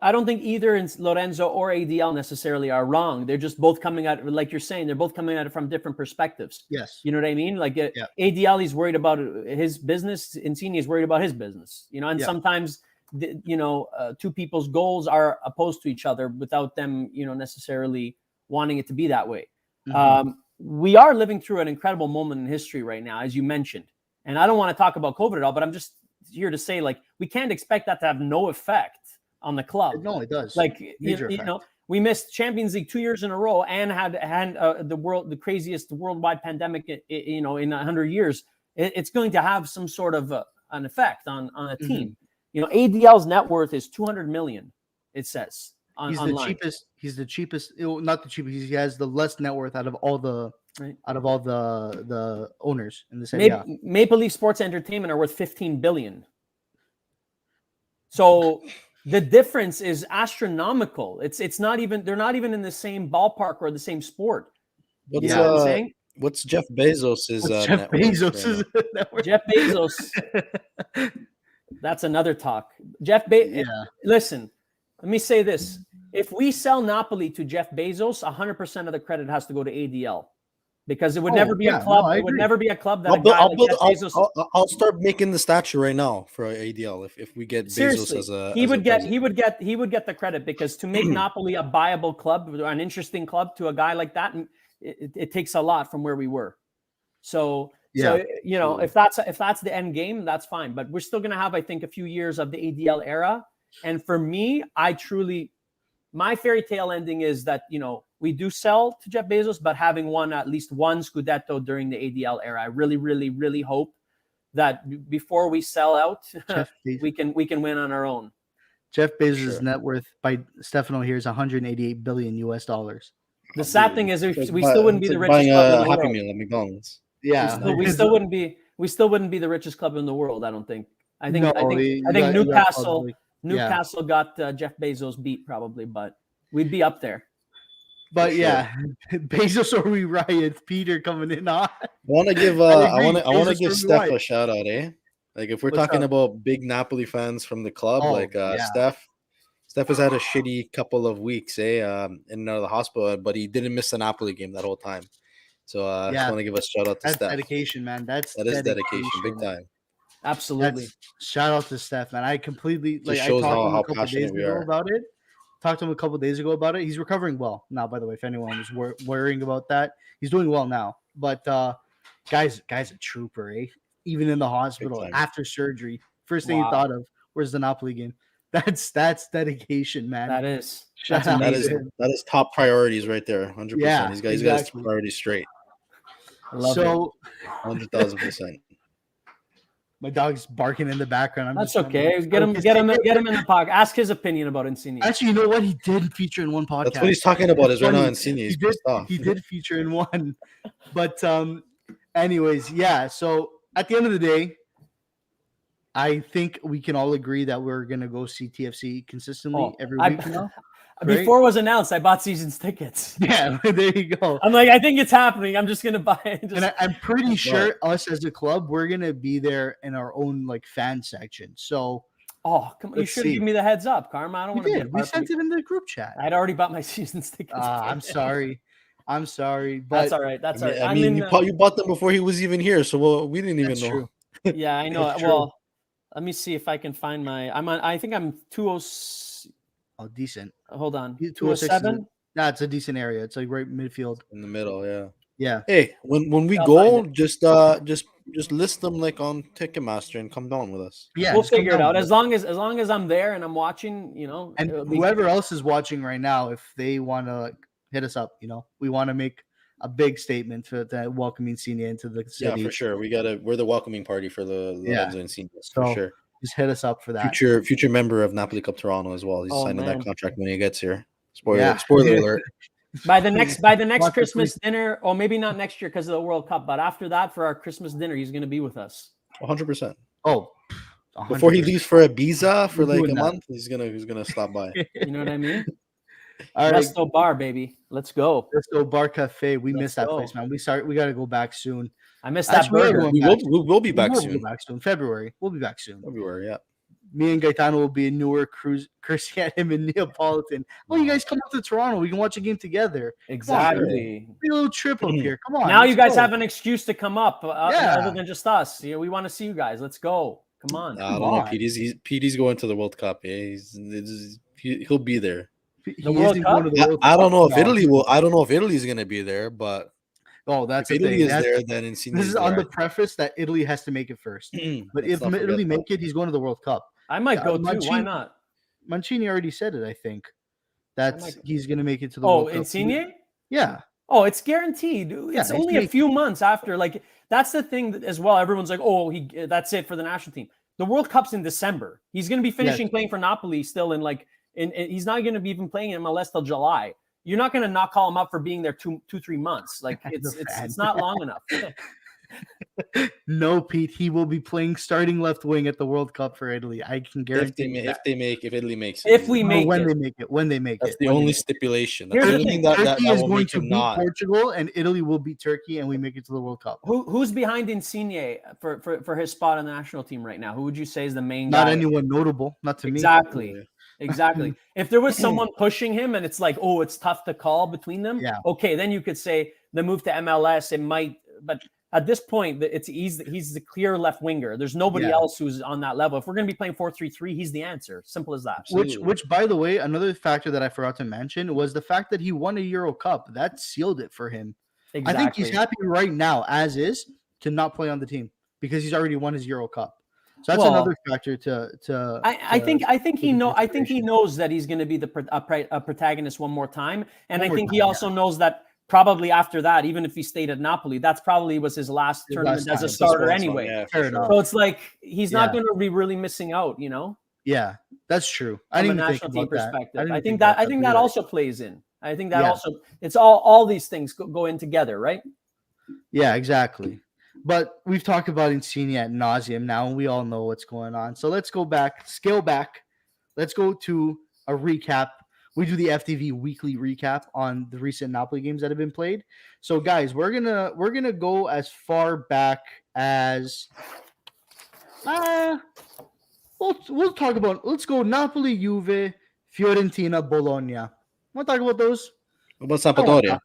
I don't think either Lorenzo or ADL necessarily are wrong. They're just both coming at, like you're saying, they're both coming at it from different perspectives. Yes. You know what I mean? Like ADL, he's worried about his business. Insigne is worried about his business. And sometimes, two people's goals are opposed to each other without them, necessarily wanting it to be that way. Mm-hmm. We are living through an incredible moment in history right now, as you mentioned. And I don't want to talk about COVID at all, but I'm just here to say, like, we can't expect that to have no effect on the club. No, it does. Like, we missed Champions League 2 years in a row and had the craziest worldwide pandemic, in 100 years. It's going to have some sort of an effect on a team. Mm-hmm. ADL's net worth is $200 million. It says online. He's the cheapest. Not the cheapest. He has the less net worth out of all the. Right. Out of all the owners in the same. Maple Leaf Sports Entertainment are worth $15 billion. So the difference is astronomical. It's not even, they're not even in the same ballpark or the same sport. What's Jeff Bezos' Jeff Bezos' network? Jeff Bezos. That's another talk. Listen, let me say this. If we sell Napoli to Jeff Bezos, 100% of the credit has to go to ADL. Because it would never be a club. It would never be a club that I'll start making the statue right now for ADL if we get Bezos as a. He would get the credit, because to make Napoli a viable club, an interesting club to a guy like that, it takes a lot from where we were. So if that's the end game, that's fine. But we're still going to have, I think, a few years of the ADL era. And for me, my fairy tale ending is that, we do sell to Jeff Bezos, but having won at least one Scudetto during the ADL era. I really, really, really hope that before we sell out, we can win on our own. Jeff Bezos' net worth by Stefano here is $188 billion US. The sad thing is we still wouldn't be the richest club in the world. Happy Meal at McDonald's. Yeah, we still wouldn't be the richest club in the world. I don't think. I think Newcastle. Newcastle got Jeff Bezos beat probably, but we'd be up there. But sure. yeah, Bezos or we riot. Peter coming in hot. I want to give I I want to Bezos give or we Steph a riot. shout out, eh? Like if we're What's talking up? about big Napoli fans from the club, Oh, like yeah. Steph has had a shitty couple of weeks, eh? In and out of the hospital, but he didn't miss a Napoli game that whole time. So I just Yeah. want to give a shout out to That's Steph. dedication, man. That's That is dedication, big time. Absolutely. That's shout out to Steph, man. I completely Just I shows talked to him how a couple days passionate we ago are. about it. Talked to him a couple days ago about it. He's recovering well now. By the way, if anyone was worrying about that, he's doing well now. But guy's a trooper, eh? Even in the hospital time. after surgery, first thing he Wow. thought of where's the Napoli game. That's dedication, man. That is. Shout That's out That to is amazing. him. top priorities right there, 100%. Yeah, He's got his exactly. priorities straight, I love it. So 100,000%. my dog's barking in the background. I'm That's just okay. Get him in the pocket. Ask his opinion about Insigne. Actually, you know what? He did feature in one podcast. That's what he's talking about. Is right now Funny. Insigne. He He's did. pissed off. He did feature in one, but anyways, yeah. So at the end of the day, I think we can all agree that we're gonna go see TFC consistently every week now. Right? Before it was announced, I bought seasons tickets. Yeah, there you go. I'm like, I think it's happening. I'm just gonna buy it. And I'm pretty sure us as a club, we're gonna be there in our own like fan section. So oh, come on! You let's should have see. given me the heads up, Karma. I don't we want to be a did. We part of sent it in the group chat. I'd already bought my seasons tickets. I'm sorry. I'm sorry, but That's all right. That's all right. I mean, you bought them before he was even here, so we didn't even that's know. true. Yeah, I know. That's true. Well, let me see if I can find my. I think I'm 206. Oh, decent. Hold on. 206 207. Nah, it's a decent area. It's like right midfield. In the middle, yeah. Yeah. Hey, when we I'll go, find just list them like on Ticketmaster and come down with us. Yeah. We'll just come figure it down out. with As long as I'm there and I'm watching, And it'll be- whoever else is watching right now, if they want to hit us up, we want to make a big statement for that welcoming Insigne into the city. Yeah, for sure. We're the welcoming party for the Yeah. Lorenzo Insigne, So for sure. just hit us up for that. Future member of Napoli Cup Toronto as well. He's Oh, signing man. that contract when he gets here. Spoiler Yeah. alert. by the next Watch the Christmas dinner, or maybe not next year because of the World Cup, but after that for our Christmas dinner, he's going to be with us. 100%. Oh, Before he 100%. leaves for Ibiza for We're like doing a that. month, he's gonna stop by. You know what I mean? All right, Resto Bar, baby. Let's go. let's go Bar Cafe. We Let's missed that go. place, man. We got to go back soon. I missed that Actually, we're burger. going We back. will be We back will soon. go back soon. February. We'll be back soon. February, yeah. Me and Gaetano will be in Newark, cursing at him in Neapolitan. Oh, you guys come up to Toronto. We can watch a game together. Exactly. Be a little trip up here. Come on. Now let's you guys go. have an excuse to come up, Yeah. other than just us. We want to see you guys. Let's go. Come on. I don't Come know. on. Petey's going to the World Cup. Yeah, he'll be there. He World isn't Cup? going to the World I don't Cup. know if No. Italy will. I don't know if Italy's gonna be there, but Oh, that's if the Italy thing. is there, then Insigne This is is on there. the preface that Italy has to make it first. But if Let's not forget Italy that. make it, he's going to the World Cup. I might go too. Why Mancini- not? Mancini already said it. I think might- he's going to make it to the Oh, World Cup. Insigne? Yeah. Oh, it's guaranteed. It's Yeah, he's only a making- few months after. Like that's the thing as well. Everyone's like, "Oh, that's it for the national team." The World Cup's in December. He's going to be finishing playing for Napoli still in he's not going to be even playing in MLS till July. You're not going to not call him up for being there 3 months. Like it's not long enough. No, Pete. He will be playing starting left wing at the World Cup for Italy. I can guarantee you that. If Italy makes it, If we No, make when it. they make it. When they make that's it. the when they only make it. stipulation. Here's That's the the thing, only thing Turkey that is will going make to him beat not. Portugal, and Italy will beat Turkey, and we make it to the World Cup. Who's behind Insigne for his spot on the national team right now? Who would you say is the main Not guy? anyone notable. Not to me. Exactly. If there was someone pushing him and it's like, oh, it's tough to call between them. Yeah. Okay, then you could say the move to MLS, it might, but at this point, he's the clear left winger. There's nobody Yeah. else who's on that level. If we're going to be playing 4-3-3, he's the answer. Simple as that. Which, by the way, another factor that I forgot to mention was the fact that he won a Euro Cup. That sealed it for him. Exactly. I think he's happy right now, as is, to not play on the team because he's already won his Euro Cup. So that's another factor to. I think he knows that he's going to be the protagonist one more time, and I think he also knows that probably after that, even if he stayed at Napoli, that's probably was his last tournament as a starter anyway. Yeah, Fair for sure. enough. So it's like he's not going to be really missing out, Yeah, that's true. I from a didn't even national think team about that. perspective. didn't I about think but that you're also plays in. I think that Yeah. also it's all these things go in together, right? Yeah, exactly. But we've talked about Insigne ad nauseum now, and we all know what's going on. So let's scale back. let's go to a recap. We do the FTV weekly recap on the recent Napoli games that have been played. So, guys, we're gonna go as far back as we'll talk about. Let's go Napoli, Juve, Fiorentina, Bologna. Want to talk about those? What I about want Sampdoria?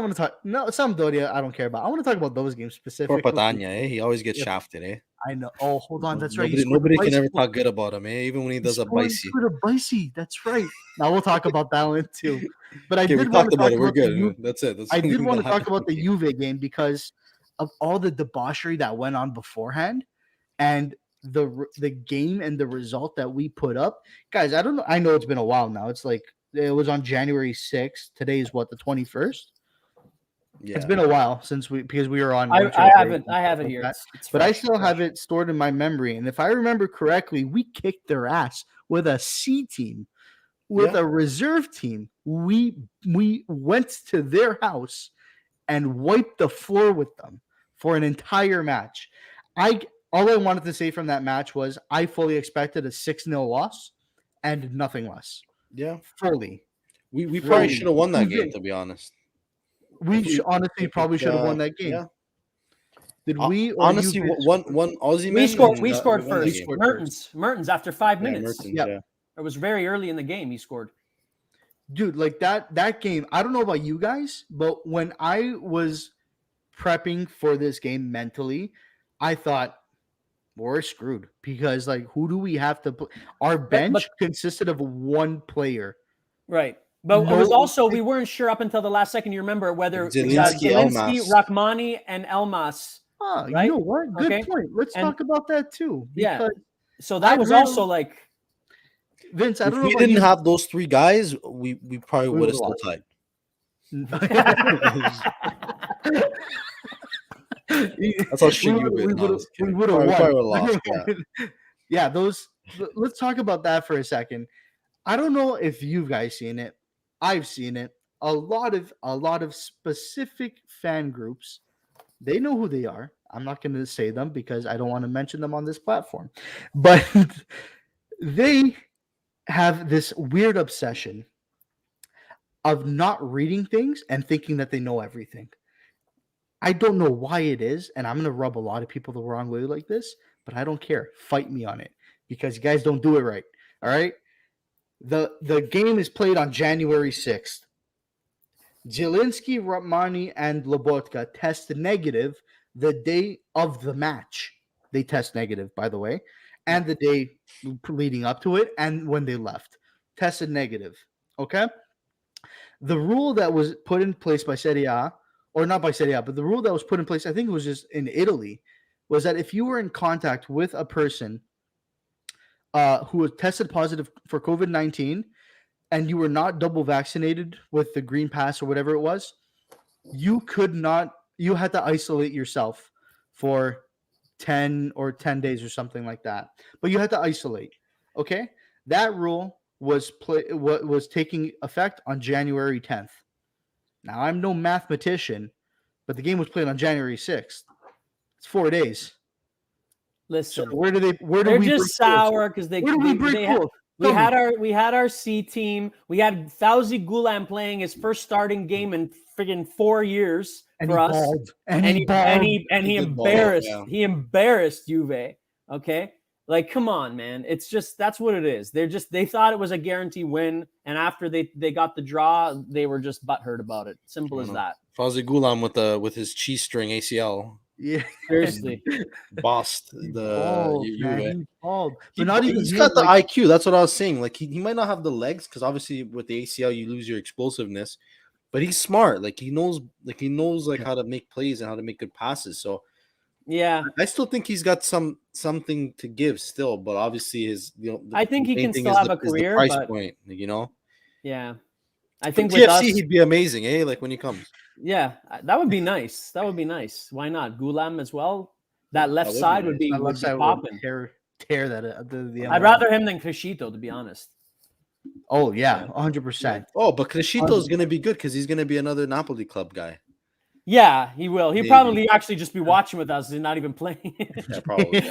to talk. No, Sampdoria. I don't care about. I want to talk about those games Poor specifically. Patania, eh? He always gets Yeah. shafted, eh? I know. Oh, hold on. That's right. He Nobody scored can the ever bicycle. talk good about him, eh? Even when he does a He bicey. scored a bicy. That's right. Now we'll talk about that one too. But I Okay, we did want talked to about talk it. We're about the good. That's it. I did want to talk highlight about the game. Juve game because of all the debauchery that went on beforehand and the game and the result that we put up. Guys, I don't know. I know it's been a while now. It's like it was on January 6th. Today is what, the 21st? Yeah. It's been a while since because we were on. I winter break have it. and I have stuff it like here. that. It's But I fresh, still have fresh. it stored in my memory. And if I remember correctly, we kicked their ass with a C team, with a reserve team. We went to their house and wiped the floor with them for an entire match. All I wanted to say from that match was I fully expected a 6-0 loss and nothing less. Yeah. Fully. We probably should have won that game, Even- to be honest. honestly probably should have won that game. Yeah. Did we? Or Honestly, you one Aussie We man. scored. and, We scored won that first. game. Mertens after 5 minutes. Mertens, Yep. yeah. It was very early in the game. He scored. Dude, like that game, I don't know about you guys, but when I was prepping for this game mentally, I thought we're screwed because like who do we have to play? Our bench consisted of one player. Right. But it was also we weren't sure up until the last second. You remember whether Zielinski, Zielinski, Elmas. Rahmani, and Elmas. Oh, right? You know what? Good Okay. point. Let's And- talk about that too. Yeah. Because So that I was heard- also like Vince, I If don't know we about didn't you. have those three guys, we probably We would have would've still lost. tied. That's how shit you we win. would have Probably won. lost. Yeah. Yeah, those. Let's talk about that for a second. I don't know if you guys seen it. I've seen it. A lot of specific fan groups. They know who they are. I'm not going to say them because I don't want to mention them on this platform. But they have this weird obsession of not reading things and thinking that they know everything. I don't know why it is, and I'm going to rub a lot of people the wrong way like this, but I don't care. Fight me on it because you guys don't do it right. All right? The game is played on January 6th. Zielinski, Rahmani, and Lobotka test negative the day of the match. They test negative, by the way, and the day leading up to it and when they left. Tested negative. Okay? The rule that was put in place by Serie A, or not by Serie A, but the rule that was put in place, I think it was just in Italy, was that if you were in contact with a person who was tested positive for COVID-19 and you were not double vaccinated with the green pass or whatever it was, you had to isolate yourself for 10 days or something like that. But you had to isolate. Okay? That rule was taking effect on January 10th. Now, I'm no mathematician, but the game was played on January 6th. It's 4 days. listen. So where do They're we just sour because they Where do we break rules? we had our C team. We had Fauzi Gulam playing his first starting game in friggin' 4 years for us. And he embarrassed Juve. Okay. Like, come on, man. It's just, that's what it is. They thought it was a guarantee win. And after they got the draw, they were just butthurt about it. Simple as that. Fauzi Gulam with his cheese string ACL. Yeah. Seriously. Bossed the Juve. He's got the IQ. That's what I was saying. Like, he might not have the legs because obviously with the ACL, you lose your explosiveness. But he's smart. Like, he knows how to make plays and how to make good passes. So, yeah, I still think he's got something to give still, but obviously I think he can still have a career. Price point, Yeah, I think with TFC he'd be amazing, Like when he comes. Yeah, that would be nice. That would be nice. Why not Gulam as well? That left side would be popping. Tear that. I'd rather him than Crescito, to be honest. Oh yeah, 100%. Oh, but Crescito is going to be good because he's going to be another Napoli club guy. Yeah, he will. He'll probably actually just be watching with us and not even playing. Yeah, probably.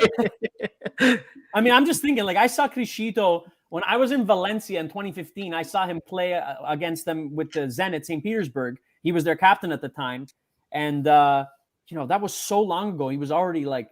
Yeah. I mean, I'm just thinking, like, I saw Crescito when I was in Valencia in 2015, I saw him play against them with the Zenit St. Petersburg. He was their captain at the time. And, that was so long ago. He was already like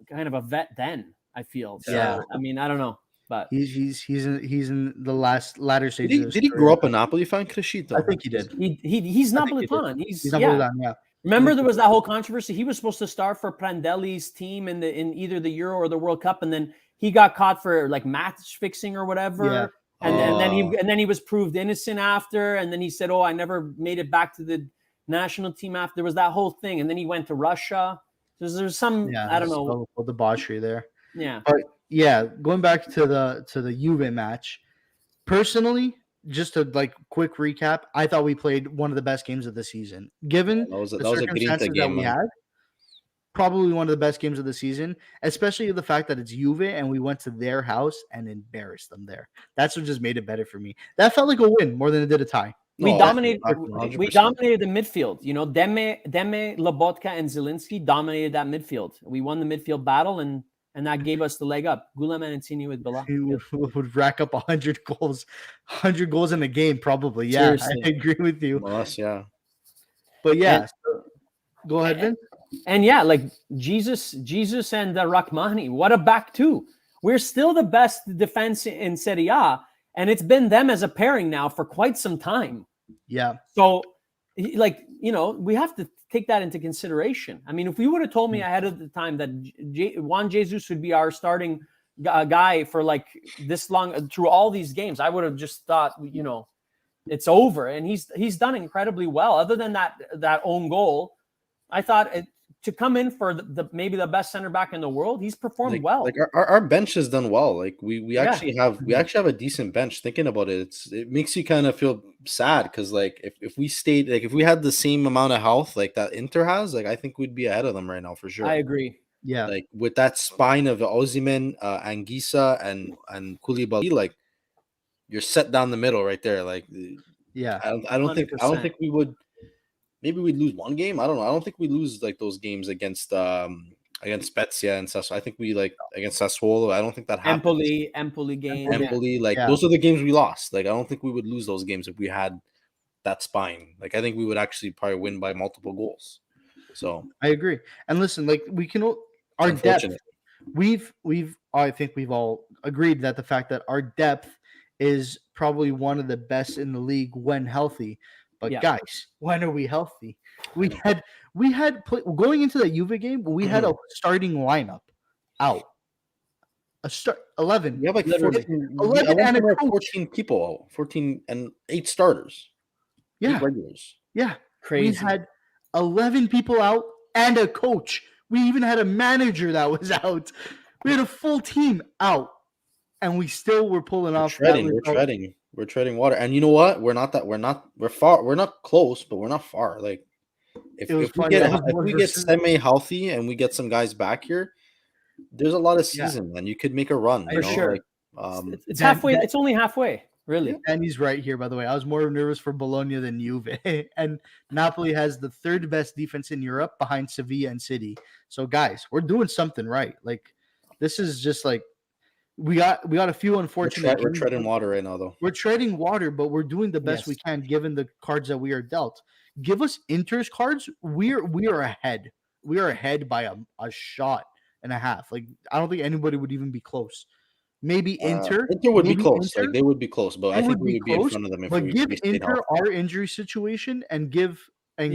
kind of a vet then, I feel. So, Yeah. I mean, I don't know. But he's in the latter stages. Did he, of his did he career. grow up a Napoli fan, Crescito? I think he did. he's I think he did. Napolitan. He's Napolitan, yeah. Remember there was that whole controversy. He was supposed to start for Prandelli's team in either the Euro or the World Cup, and then he got caught for like match fixing or whatever. Yeah. And then he was proved innocent after, and then he said, "Oh, I never made it back to the national team after." There was that whole thing, and then he went to Russia. There's some I don't know debauchery there. Yeah, but yeah, going back to the Juve match, personally, just a quick recap, I thought we played one of the best games of the season. Given that was a circumstances game, that we had, probably one of the best games of the season, especially the fact that it's Juve and we went to their house and embarrassed them there. That's what just made it better for me. That felt like a win more than it did a tie. We dominated the midfield. Demme, Lobotka, and Zielinski dominated that midfield. We won the midfield battle, and that gave us the leg up. Gulam and Insigne with Bala. He would rack up 100 goals in a game, probably. Yeah, seriously. I agree with you. Yeah. But yeah, go ahead, Vin. And yeah, like Jesus and Rachmani, what a back two. We're still the best defense in Serie A, and it's been them as a pairing now for quite some time. Yeah. So, we have to take that into consideration. I mean, if you would have told me ahead of the time that Juan Jesus would be our starting guy for like this long through all these games, I would have just thought, it's over. And he's done incredibly well. Other than that own goal, I thought to come in for maybe the best center back in the world, he's performed well. Like our bench has done well. Like we actually have a decent bench. Thinking about it, it makes you kind of feel sad because like if we stayed, like if we had the same amount of health like that Inter has, like I think we'd be ahead of them right now for sure. I agree. Yeah, like with that spine of Osimhen, Anguissa, and Koulibaly, like you're set down the middle right there. Like yeah, I don't think we would. Maybe we'd lose one game. I don't know. I don't think we lose like those games against Spezia and Sassuolo. I think we against Sassuolo. I don't think that happened. Empoli game. Empoli, those are the games we lost. Like I don't think we would lose those games if we had that spine. Like I think we would actually probably win by multiple goals. So I agree. And listen, like we can our depth. I think we've all agreed that the fact that our depth is probably one of the best in the league when healthy. But guys, when are we healthy? We had going into the Juve game, we had a starting lineup out. 11. We have like 11 and 14 people, 14 and 8 starters. Yeah. 8 regulars. Yeah. Crazy. We had 11 people out and a coach. We even had a manager that was out. We had a full team out. And we still were pulling off. We're treading water. And you know what? We're not close, but we're not far. Like if we get semi-healthy and we get some guys back here, there's a lot of season, man. You could make a run. For sure. Like, it's halfway. It's only halfway, really. And he's right here, by the way. I was more nervous for Bologna than Juve. And Napoli has the third best defense in Europe behind Sevilla and City. So guys, we're doing something right. Like this is just like we got a few unfortunate. We're treading water right now, though. We're treading water, but we're doing the best we can given the cards that we are dealt. Give us Inter's cards. We are ahead. We are ahead by a shot and a half. Like I don't think anybody would even be close. Maybe Inter would be close. Like they would be close, but I think we would be in front of them. But give Inter our injury situation and give our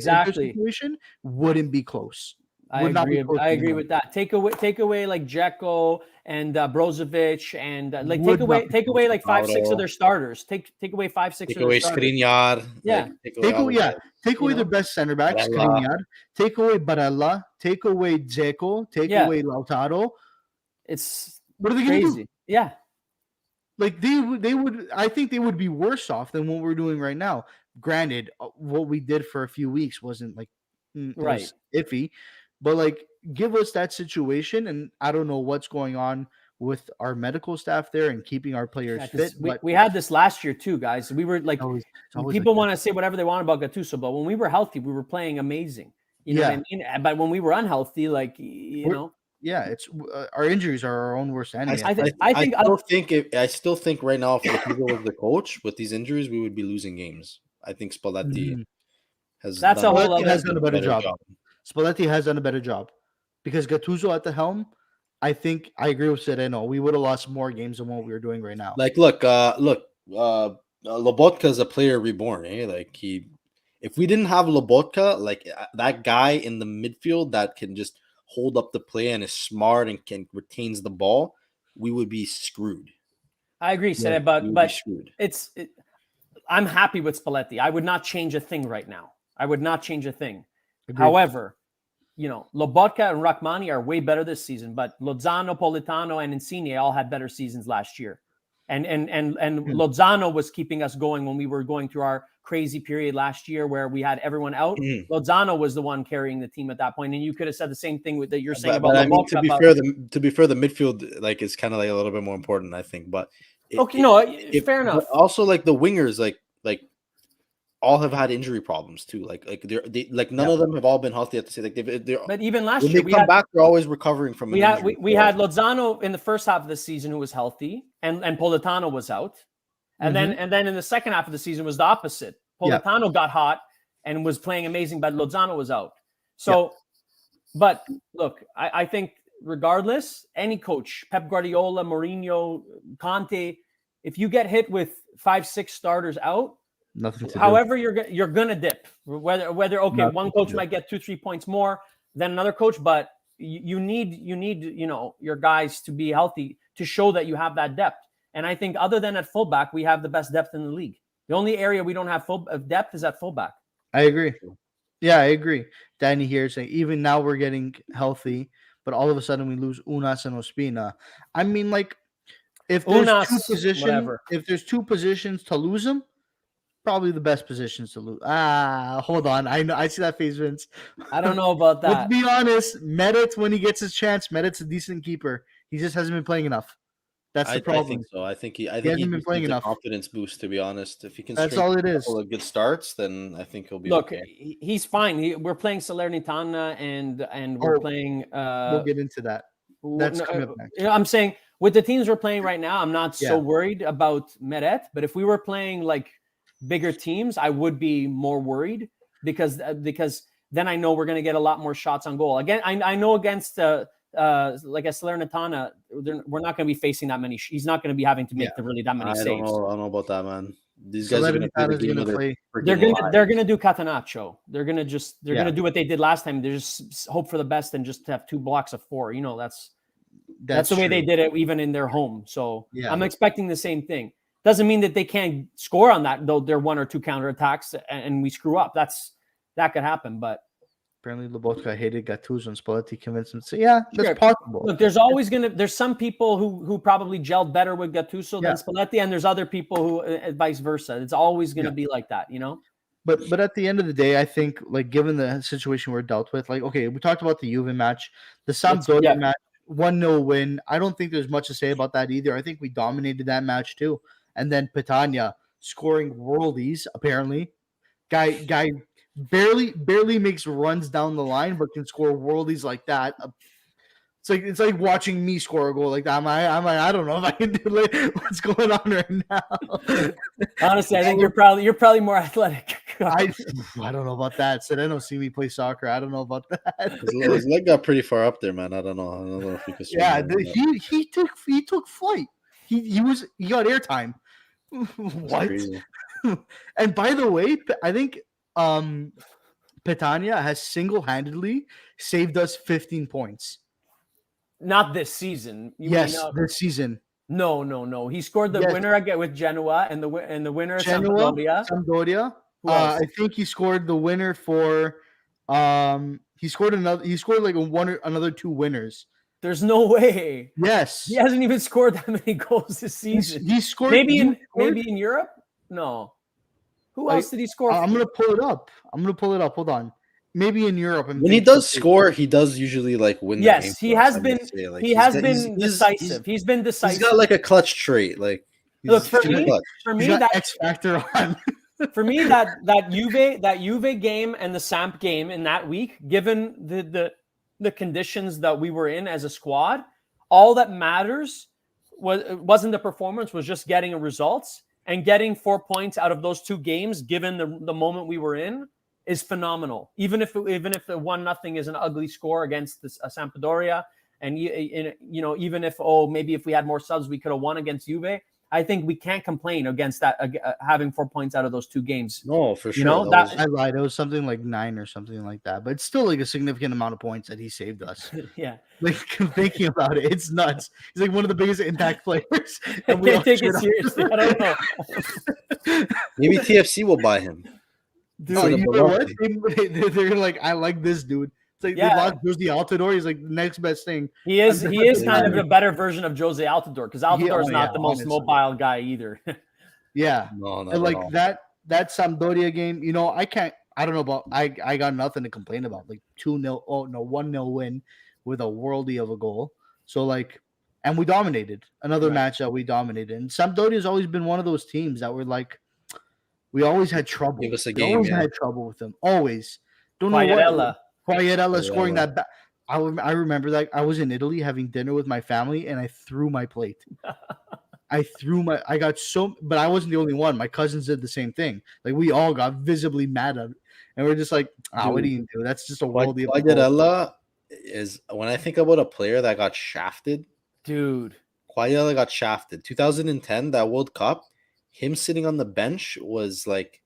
situation wouldn't be close. I agree with that. Take away like Dzeko and Brozovic and take away like 5-6 of their starters. Take away 5-6 of their starters. Take away Skriniar. Yeah. Take away their best center back, Skriniar. Take away Barella. Take away Dzeko. Take away Lautaro. What are they going to do? Yeah. Like they would. I think they would be worse off than what we're doing right now. Granted, what we did for a few weeks wasn't like was iffy. But like, give us that situation, and I don't know what's going on with our medical staff there and keeping our players fit. We had this last year too, guys. We were like, people want to say whatever they want about Gattuso, but when we were healthy, we were playing amazing. You know what I mean? But when we were unhealthy, like it's our injuries are our own worst enemy. I still think right now, if Gattuso was the coach with these injuries, we would be losing games. I think Spalletti has That's a whole Spalletti has other. done a better job. Spalletti has done a better job because Gattuso at the helm. I think I agree with Sereno. We would have lost more games than what we were doing right now. Like, look, Lobotka is a player reborn. Like if we didn't have Lobotka, like that guy in the midfield that can just hold up the play and is smart and can retains the ball, we would be screwed. I agree, Sere, but I'm happy with Spalletti. I would not change a thing right now. I would not change a thing. Agreed. However, Lobotka and Rachmani are way better this season, but Lozano, Politano, and Insigne all had better seasons last year. And Lozano was keeping us going when we were going through our crazy period last year where we had everyone out. Lozano was the one carrying the team at that point, and you could have said the same thing that you're saying about Lobotka. To be fair, the midfield like is kind of like a little bit more important, I think. But fair enough. Also, like the wingers, like all have had injury problems too. Like none of them have all been healthy at the same. Like but even last when year, they come back, they're always recovering from. We had Lozano in the first half of the season who was healthy, and Politano was out, and then in the second half of the season was the opposite. Politano got hot and was playing amazing, but Lozano was out. So, but look, I think regardless, any coach, Pep Guardiola, Mourinho, Conte, if you get hit with 5-6 starters out. Nothing to However, you're gonna dip. Whether one coach might get 2-3 points more than another coach, but you need your guys to be healthy to show that you have that depth. And I think other than at fullback, we have the best depth in the league. The only area we don't have full depth is at fullback. I agree. Yeah, I agree. Danny here saying even now we're getting healthy, but all of a sudden we lose Unas and Ospina. I mean, like if there's two positions to lose them. Probably the best positions to lose. Hold on. I see that face, Vince. I don't know about that. Let's be honest. Merit, when he gets his chance, Merit's a decent keeper. He just hasn't been playing enough. That's the problem. I think so. I think he hasn't been playing enough. Confidence boost, to be honest. If he can, that's all it is. A couple of good starts, then I think he'll be okay. He's fine. We're playing Salernitana, and we're playing. We'll get into that. That's coming up next. I'm saying with the teams we're playing right now, I'm not so worried about Meret. But if we were playing like bigger teams, I would be more worried because then I know we're going to get a lot more shots on goal. Again, I know against like a Salernitana, we're not going to be facing that many. He's not going to be having to make really that many saves. I don't know about that, man. These guys are going to play. They're going to do Catenaccio. They're going to do what they did last time. They just hope for the best and just have 2 blocks of 4. That's the way they did it, even in their home. So I'm expecting the same thing. Doesn't mean that they can't score on that, though. There are 1 or 2 counterattacks and we screw up. That could happen, but apparently Lobotka hated Gattuso and Spalletti convinced him to say, that's possible. Look, there's some people who probably gelled better with Gattuso than Spalletti, and there's other people who vice versa. It's always going to be like that, But at the end of the day, I think like given the situation we're dealt with, like okay, we talked about the Juve match, the Sampdoria match, 1-0 win. I don't think there's much to say about that either. I think we dominated that match too. And then Petagna scoring worldies, apparently. Guy barely makes runs down the line, but can score worldies like that. It's like watching me score a goal like that. I don't know if I can do what's going on right now. Honestly, I think you're probably more athletic. I don't know about that. So they don't see me play soccer. I don't know about that. His leg got pretty far up there, man. I don't know if he could. He took flight. He got airtime. What? And by the way, I think Petagna has single-handedly saved us 15 points. Not this season. This season. No. He scored the winner with Genoa and the winner Sampdoria. I think he scored the winner for. He scored like another 2 winners. There's no way. Yes. He hasn't even scored that many goals this season. He scored maybe in Europe? No. Who else did he score? I'm going to pull it up. Hold on. Maybe in Europe. When he does score, he does usually like win the game. Yes, he has been decisive. He's been decisive. He's got like a clutch trait. Like look, for me that X factor on. For me, that Juve game and the Samp game in that week, given the conditions that we were in as a squad, all that matters wasn't the performance, was just getting results, and getting 4 points out of those 2 games, given the moment we were in, is phenomenal. Even if the 1-0 is an ugly score against this Sampdoria, and even if maybe if we had more subs we could have won against Juve, I think we can't complain against that, having 4 points out of those 2 games. No, for sure. I lied. It was something like 9 or something like that, but it's still like a significant amount of points that he saved us. Yeah, like thinking about it, it's nuts. He's like one of the biggest impact players. And we can't take it seriously. I don't know. Maybe TFC will buy him. Dude, you know what? They're like, I like this dude. It's like they lost Jose Altidore. He's like the next best thing. He is kind of a better version of Jose Altidore, because Altidore is not the most mobile guy either. Yeah, no, and like that Sampdoria game, I don't know about. I got nothing to complain about. Like 2-0, 1-0 win with a worldie of a goal. So like, and we dominated another match that we dominated. And Sampdoria has always been one of those teams that were like, we always had trouble. Give us a game. We always had trouble with them. Always. Don't know what. Quagliarella scoring that. I remember that I was in Italy having dinner with my family, and I threw my plate. I got so, but I wasn't the only one. My cousins did the same thing. Like we all got visibly mad at it, and we're just like, what do you do? That's just a worldie. Quagliarella is, when I think about a player that got shafted, dude. Quagliarella got shafted. 2010, that World Cup, him sitting on the bench was like,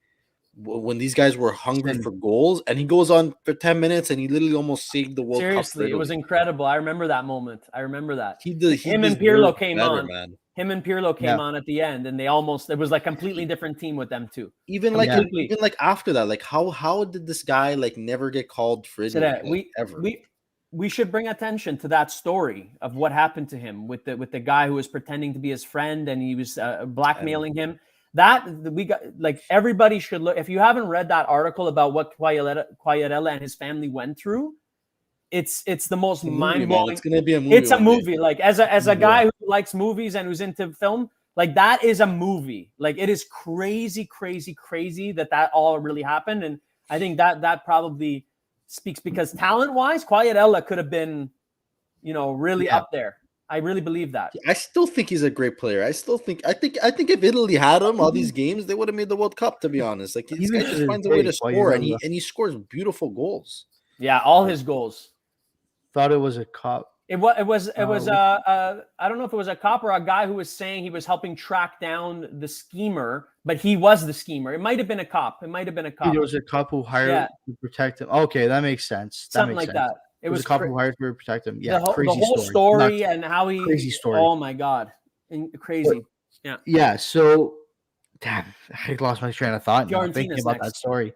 when these guys were hungry for goals, and he goes on for 10 minutes and he literally almost saved the World Cup. Seriously, it was incredible. I remember that moment. I remember that. Him and Pirlo came on. Man. Him and Pirlo came on at the end, and they it was like a completely different team with them too. Even like after that, like how did this guy like never get called for anything ever? We should bring attention to that story of what happened to him with the guy who was pretending to be his friend, and he was blackmailing him. That we got, like, everybody should look. If you haven't read that article about what Quagliarella and his family went through, it's the most mind-blowing. It's gonna be a movie. It's a movie. Like as a guy who likes movies and who's into film, like that is a movie. Like it is crazy that all really happened. And I think that probably speaks, because talent-wise, Quagliarella could have been, really up there. I really believe that. I still think he's a great player. I think if Italy had him all these games, they would have made the World Cup, to be honest. Like, this guy just finds a way to score, and he scores beautiful goals. Yeah, all his goals. Thought it was a cop. It was I don't know if it was a cop or a guy who was saying he was helping track down the schemer, but he was the schemer. It might have been a cop. It was a cop who hired to protect him. Okay, that makes sense. Something like that. It was a couple who hired to protect him. Yeah, the whole story and how he. Crazy story. Oh my god, crazy. Yeah. Yeah. So, damn, I lost my train of thought. Now thinking about that story.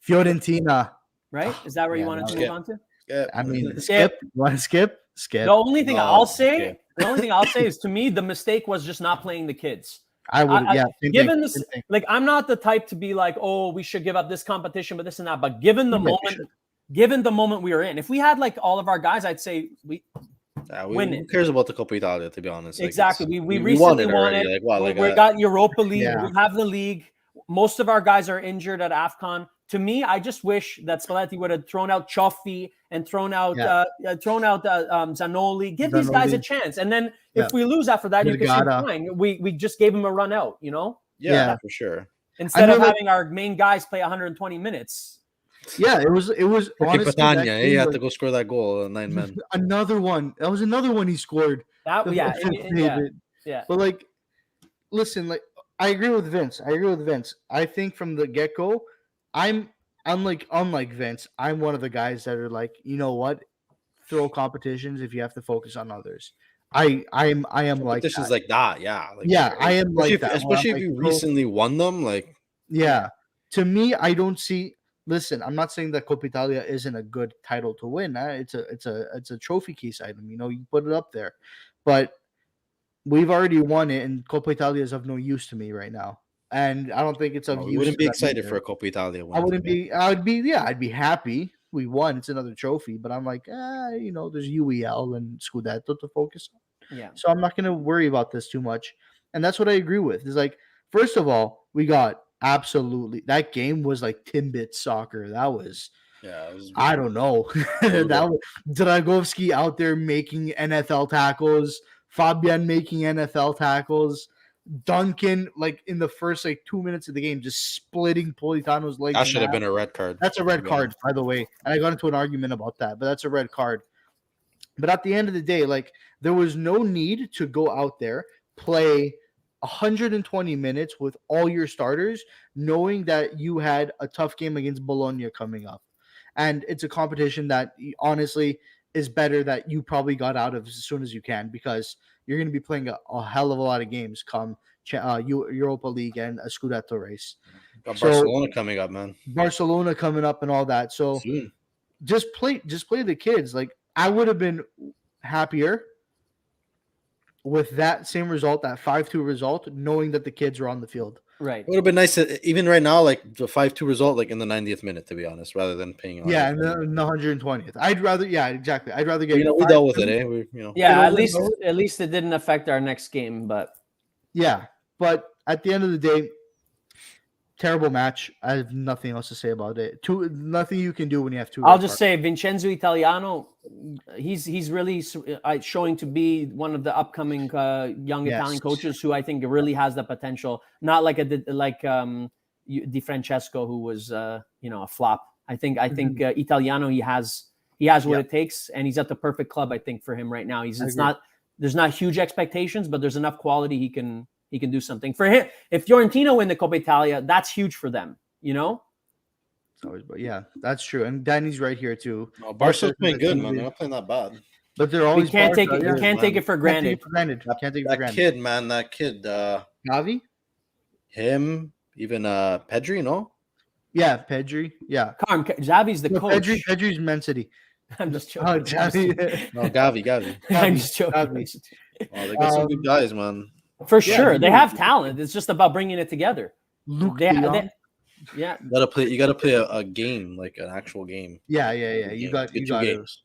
Fiorentina. Right? Is that where you wanted to move on to? Yeah. I mean, skip. You want to skip? Skip. The only thing I'll say is, to me, the mistake was just not playing the kids. I would, given this, like, I'm not the type to be like, oh, we should give up this competition, but this and that. But given the moment we were in, if we had like all of our guys, I'd say we win it. Who cares about the Coppa Italia, to be honest? Exactly. We recently won it. We got Europa League. Yeah. We have the league. Most of our guys are injured at AFCON. To me, I just wish that Spalletti would have thrown out Cioffi and thrown out Zanoli. Give these guys a chance, and then if we lose after that, you can say fine. We just gave him a run out, Yeah, for sure. Instead of having our main guys play 120 minutes. Yeah, it was honestly, Patania, he had to go score that goal, 9 men. Another one. That was another one he scored. Yeah. But like, listen, like, I agree with Vince. I think from the get-go, I'm unlike Vince, I'm one of the guys that are like, you know what? Throw competitions if you have to focus on others. I am like competitions like that, yeah. I am like that. Especially if you recently won them, like. Yeah. To me, I don't see. Listen, I'm not saying that Coppa Italia isn't a good title to win. It's a trophy case item. You put it up there, but we've already won it, and Coppa Italia is of no use to me right now. And I don't think it's of use. You wouldn't be excited for a Coppa Italia win. I wouldn't be. I'd be happy we won. It's another trophy, but I'm like, there's UEL and Scudetto to focus on. Yeah. So I'm not going to worry about this too much. And that's what I agree with. Is like, first of all, we got absolutely, that game was like Timbit soccer. That was Yeah, it was I don't know. Dragovski out there making NFL tackles, Fabian making NFL tackles, Duncan like in the first like 2 minutes of the game just splitting Politano's legs. that in should have half. been a red card. That's a red card, by the way. And I got into an argument about that, but that's a red card. But at the end of the day, like there was no need to go out there, play 120 minutes with all your starters, knowing that you had a tough game against Bologna coming up. And it's a competition that honestly is better that you probably got out of as soon as you can, because you're going to be playing a hell of a lot of games come Europa League and a Scudetto race. Got So- Barcelona coming up, man. Barcelona coming up and all that. So Soon. just play the kids. Like I would have been happier with that same result, that 5-2 result, knowing that the kids were on the field. Right. It would have been nice to, even right now, like the 5-2 result, like in the 90th minute, to be honest, rather than paying. Yeah, in the 120th. I'd rather, yeah, exactly. I'd rather get. we dealt with it, eh? We, Yeah, It'll at least it didn't affect our next game, but Yeah, but at the end of the day, terrible match. I have nothing else to say about it. Nothing you can do when you have two. I'll red just cards. say Vincenzo Italiano, he's really showing to be one of the upcoming young Yes. Italian coaches who I think really has the potential. Not like Di Francesco, who was a flop. I think Italiano, he has what it takes, and he's at the perfect club. I think for him right now, there's not huge expectations, but there's enough quality he can do something for him. If Fiorentina win the Coppa Italia, that's huge for them. But yeah, that's true. And Danny's right here too. No, Barca's playing good, man. They're not playing that bad. But they're always. You can't take it. Yeah. You can't take it for granted. Can't take it for That granted. kid, man, that kid. Gavi? Him, even Pedri, no? Yeah, Pedri. Yeah. Carm, Xavi's the No, coach. Pedri's Man City. I'm just Oh, joking. Xavi. No, Gavi. I'm just joking. Gavi. Oh, they got some good guys, man. For Yeah, sure, they they do. have talent. It's just about bringing it together. Luke They- de Jong. they- yeah, You gotta play a game, like an actual game. Yeah. You got Get it. 2 games.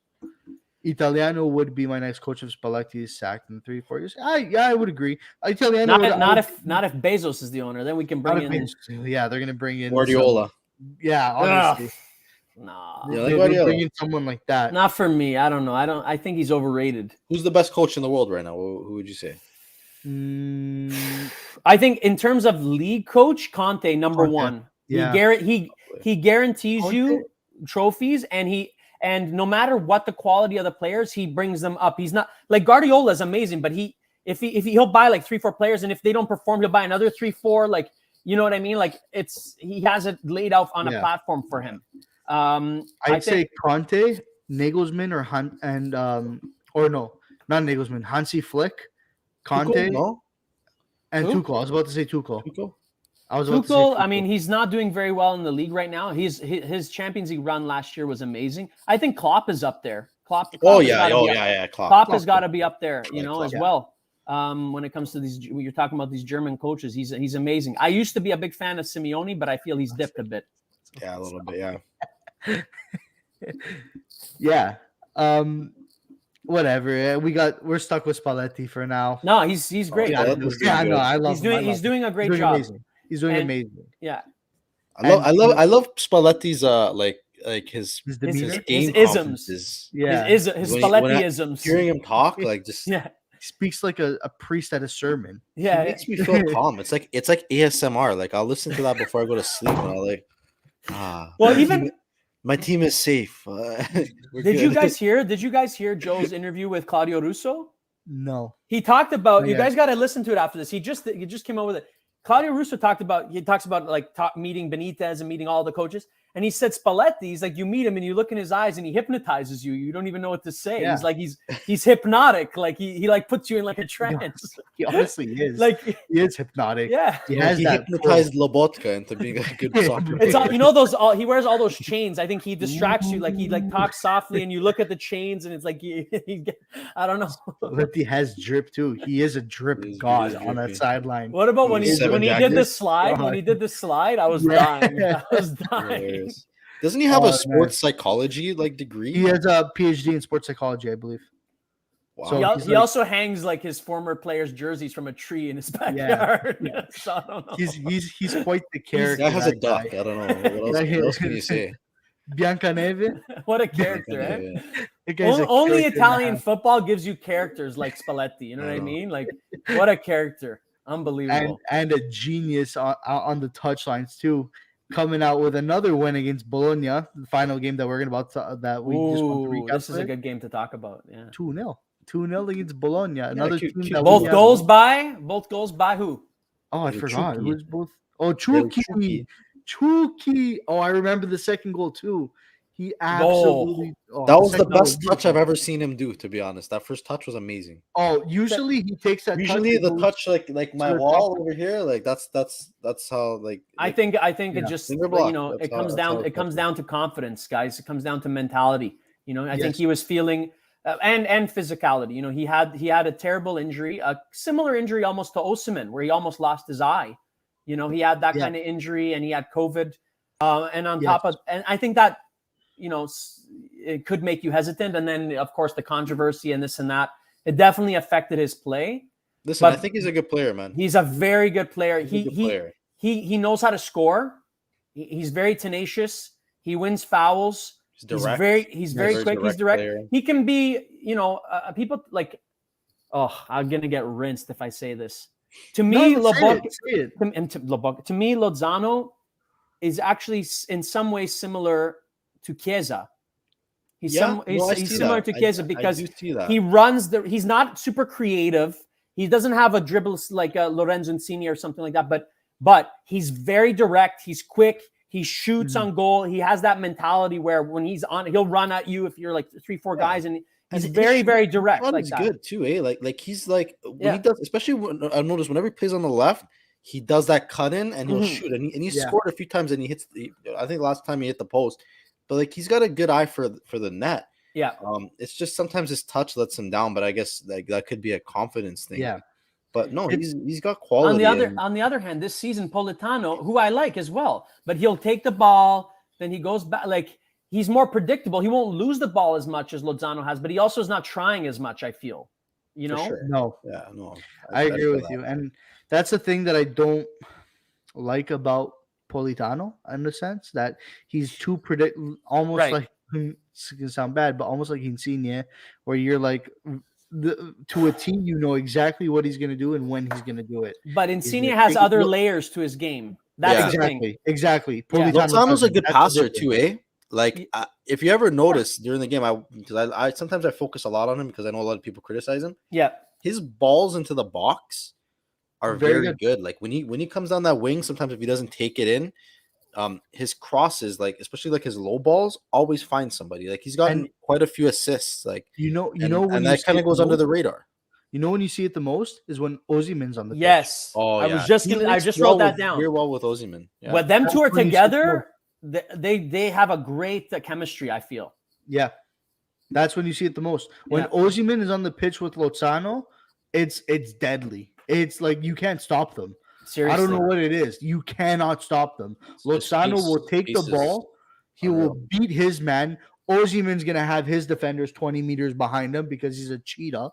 Italiano would be my next coach if Spalletti is sacked in 3-4 years. I would agree. Italiano not if Bezos is the owner, then we can bring in. Yeah, they're gonna bring in Guardiola. Yeah, honestly. Nah, Yeah, They- like they Guardiola. bring in someone like that. not for me. I don't know. I think he's overrated. Who's the best coach in the world right now? Who would you say? Mm, I think in terms of league coach, Conte number Conte, one. yeah. He guarantees Conte? you trophies, and no matter what the quality of the players, he brings them up. He's not like Guardiola is amazing, but he'll buy like 3-4 players, and if they don't perform, he'll buy another 3-4. Like, you know what I mean? Like he has it laid out on a platform for him. I'd say Conte, Nagelsmann, or not Nagelsmann, Hansi Flick, Conte, Tuchel, no? and Who? Tuchel. I was about to say Tuchel. Tuchel? Tuchel, I mean, he's not doing very well in the league right now. His Champions League run last year was amazing. I think Klopp is up there. Klopp Yeah. Klopp has got to be up there, Klopp. as well. When it comes to these, when you're talking about these German coaches, he's amazing. I used to be a big fan of Simeone, but I feel he's dipped a bit. Yeah, a little bit. Yeah. Yeah. Whatever. We're stuck with Spalletti for now. No, he's great. Yeah, Spalletti's doing I know. good. I love him. He's doing a great He's doing job. amazing. He's doing And- amazing. Yeah, I love Spalletti's like his His demeanor. game isms. conferences. Yeah. his When Spalletti-isms. Hearing him talk, like just Yeah, He speaks like a priest at a sermon. it yeah. makes me feel calm. It's like ASMR. Like I'll listen to that before I go to sleep, and I'll like, Well, even my team is safe. did you guys hear Joe's interview with Claudio Russo? No. He talked about. You Yeah. guys got to listen to it after this. He just came out with it. Claudio Russo talks about like meeting Benitez and meeting all the coaches, and he said Spalletti. He's like, you meet him and you look in his eyes and he hypnotizes you. You don't even know what to say. Yeah. He's like he's hypnotic. Like he like puts you in like a trance. He honestly is. Like he is hypnotic. yeah. He has he that hypnotized Lobotka into being a good soccer It's all, player. you know those all he wears all those chains. I think he distracts you. Like he like talks softly and you look at the chains and it's like I don't know. Spalletti has drip too. He is a drip He is god really on that drippy. sideline. What about when he Seven when he did jackets. the slide? When he did the slide, I was Yeah. dying. I was dying. Hilarious. Doesn't he have Oh, a man. sports psychology like degree? He has a PhD in sports psychology, I believe. Wow. So- He, al- he's he like- also hangs like his former players' jerseys from a tree in his backyard. yeah. So I don't know. He's quite the This character. guy has a that guy. duck. I don't know. What else can you say? Biancaneve. What a character, eh? Yeah. That guy's a Only character and a Italian half. football gives you characters like Spalletti. You know what I I know. mean? Like, what a character. Unbelievable. and a genius on the touchlines too. Coming out with another win against Bologna, the final game that we're going about to, that we just want to Ooh, recap. this is a good game to talk about. Yeah. 2-0. 2-0 against Bologna. Another cute- team cute that goal. we Both have. goals by who? Oh, I It was forgot. It Chucky. was both. Oh, They were Chucky. Chucky. Oh, I remember the second goal too. He Goal. absolutely. Oh, That was the second goal best touch I've beautiful. ever seen him do, to be honest. That first touch was amazing. Oh, usually he takes that. Usually touch the and goes touch like my to the wall top. over here, like that's how like I like, think Yeah. it just, finger you block. know, That's it how- comes that's how down it touches. to confidence, guys. It comes down to mentality. You know, I think Yes. he was feeling and physicality. You know, he had a terrible injury, a similar injury almost to Osimhen, where he almost lost his eye. You know, he had that Yeah. kind of injury, and he had COVID. And on Yes. top of, and I think that, you know, it could make you hesitant. And then, of course, the controversy and this and that, it definitely affected his play. Listen, I But think he's a good player, man. He's a very good player. He's a good player. He knows how to score. He's very tenacious. He wins fouls. He's direct. He's very Very quick. He's direct direct. player. He can be, you know, people like, oh, I'm gonna get rinsed if I say this. To me, No, say Lobotka, it, say it. to me, Lozano is actually in some ways similar to Chiesa. He's I he's see similar that. to Chiesa because I do see that. he runs he's not super creative. He doesn't have a dribble like Lorenzo Insigne or something like that, but he's very direct. He's quick. He shoots on goal. He has that mentality where when he's on, he'll run at you if you're like 3-4 guys, and he's very, very direct. Like He's that. good too, eh? Like he's like when Yeah. he does, especially when I've noticed whenever he plays on the left, he does that cut in and he'll shoot, and he Yeah. scored a few times, and he hits. I think last time he hit the post, but like he's got a good eye for the net. Yeah. It's just sometimes his touch lets him down, but I guess like that could be a confidence thing. Yeah. But no, It's- he's got quality. On the other hand, this season Politano, who I like as well, but he'll take the ball, then he goes back. Like he's more predictable. He won't lose the ball as much as Lozano has, but he also is not trying as much. I feel, you For know. sure. No, Yeah, no, I agree feel with that. you, and that's the thing that I don't like about Politano in the sense that he's too almost Right. like it's gonna sound bad, but almost like Insigne, where you're like to a team, you know exactly what he's gonna do and when he's gonna do it. But Insigne gonna has take it- other look- layers to his game. That's the thing. Exactly. Yeah. Politano Lozano's a doesn't. good That's the passer difference. too, eh? Like if you ever notice during the game, I sometimes I focus a lot on him because I know a lot of people criticize him. Yeah. His balls into the box are Very very good. good. Like when he comes down that wing, sometimes if he doesn't take it in, his crosses, like especially like his low balls, always find somebody. Like he's gotten And- quite a few assists. Like You and know when you that see kind it of goes under most? the radar. You know when you see it the most is when Osimhen's on the pitch. Yes. Oh, I yeah. was just He gonna. I mixed just well wrote that with- down. very well with Osimhen. Yeah. When them two are That's when you see it together, they have a great chemistry. I feel. Yeah, that's when you see it the most. When Yeah. Osimhen is on the pitch with Lozano, it's deadly. It's like you can't stop them. Seriously. I don't know what it is. You cannot stop them. Lozano will take the ball. He will beat his man. Osimhen's gonna have his defenders 20 meters behind him because he's a cheetah.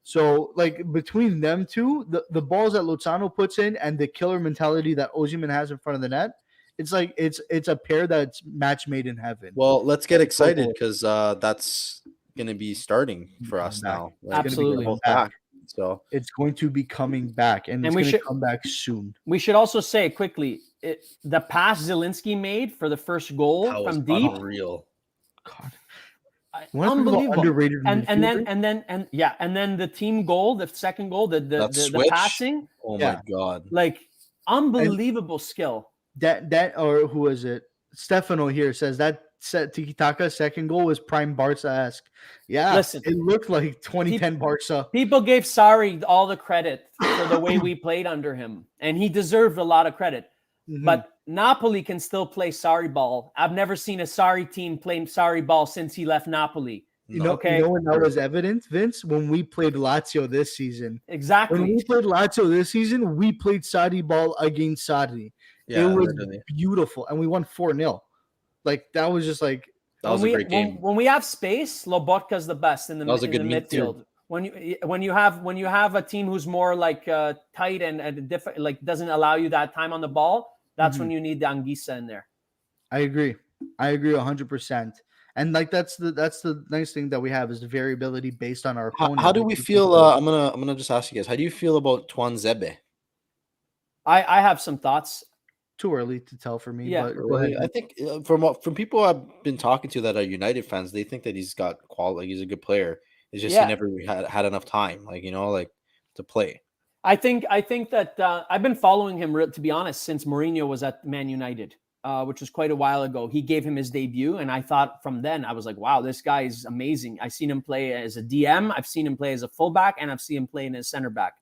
So, like between them two, the balls that Lozano puts in and the killer mentality that Osimhen has in front of the net, it's like it's a pair that's match made in heaven. Well, let's get excited because that's gonna be starting for us Back. now. It's gonna be Absolutely. coming Both back. back. So It's going to be coming back, and it's we going to should- come back soon. We should also say quickly the pass Zielinski made for the first goal that was from deep. unreal. God, I- You wanna talk about unbelievable. underrated And midfielder? then the team goal, the second goal, the switch. passing, Oh Yeah. my god. like unbelievable skill. that or who is it? Stefano here says that Tiki Taka second goal was prime Barca-esque. Yeah, Listen, it looked like 2010 Barca. People gave Sarri all the credit for the way we played under him, and he deserved a lot of credit. Mhm. But Napoli can still play Sarri ball. I've never seen a Sarri team play Sarri ball since he left Napoli. you know when that was evident, Vince, when we played Lazio this season. Exactly. When we played Lazio this season, we played Sarri ball against Sarri. Yeah, it was literally. beautiful, and we won 4-0. Like that was just like That was a great game. When we have space, Lobotka's the best in the, That was a in good the meet, too. midfield. When you have a team who's more like tight and different, like doesn't allow you that time on the ball, that's when you need the Anguissa in there. I agree. I agree 100%. And like that's the nice thing that we have is the variability based on our opponent. How do we feel? I'm gonna just ask you guys. How do you feel about Tuanzebe? I have some thoughts. Too early to tell for me, Yeah. but go ahead. I think from people I've been talking to that are United fans, they think that he's got quality. He's a good player. It's just he never had enough time, like to play. I think that I've been following him, to be honest, since Mourinho was at Man United, which was quite a while ago. He gave him his debut, and I thought from then, I was like, wow, this guy is amazing. I've seen him play as a DM, I've seen him play as a fullback, and I've seen him play in as center back.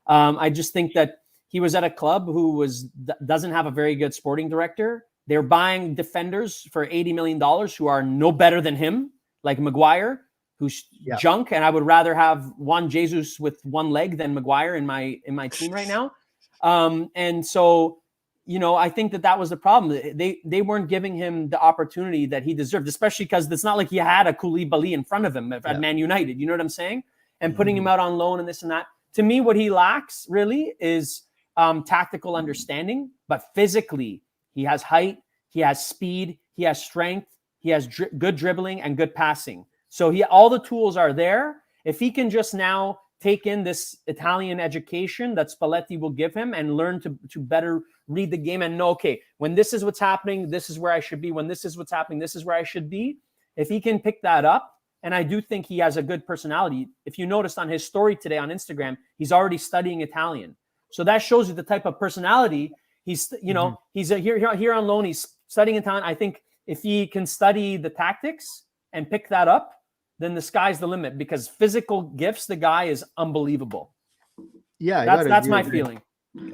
I just think that he was at a club who doesn't have a very good sporting director. They're buying defenders for $80 million who are no better than him, like Maguire, who's junk, and I would rather have Juan Jesus with one leg than Maguire in my team right now. And so, I think that was the problem. They weren't giving him the opportunity that he deserved, especially because it's not like he had a Koulibaly in front of him at Man United. You know what I'm saying? And putting him out on loan and this and that. To me, what he lacks really is tactical understanding, but physically, he has height, he has speed, he has strength, he has good dribbling and good passing. So all the tools are there. If he can just now take in this Italian education that Spalletti will give him and learn to better read the game and know, okay, when this is what's happening, this is where I should be. When this is what's happening, this is where I should be. If he can pick that up, and I do think he has a good personality. If you noticed on his story today on Instagram, he's already studying Italian. So that shows you the type of personality he's, he's here on loan. He's studying Italian. I think if he can study the tactics and pick that up, then the sky's the limit, because physical gifts, the guy is unbelievable. Yeah, that's my feeling.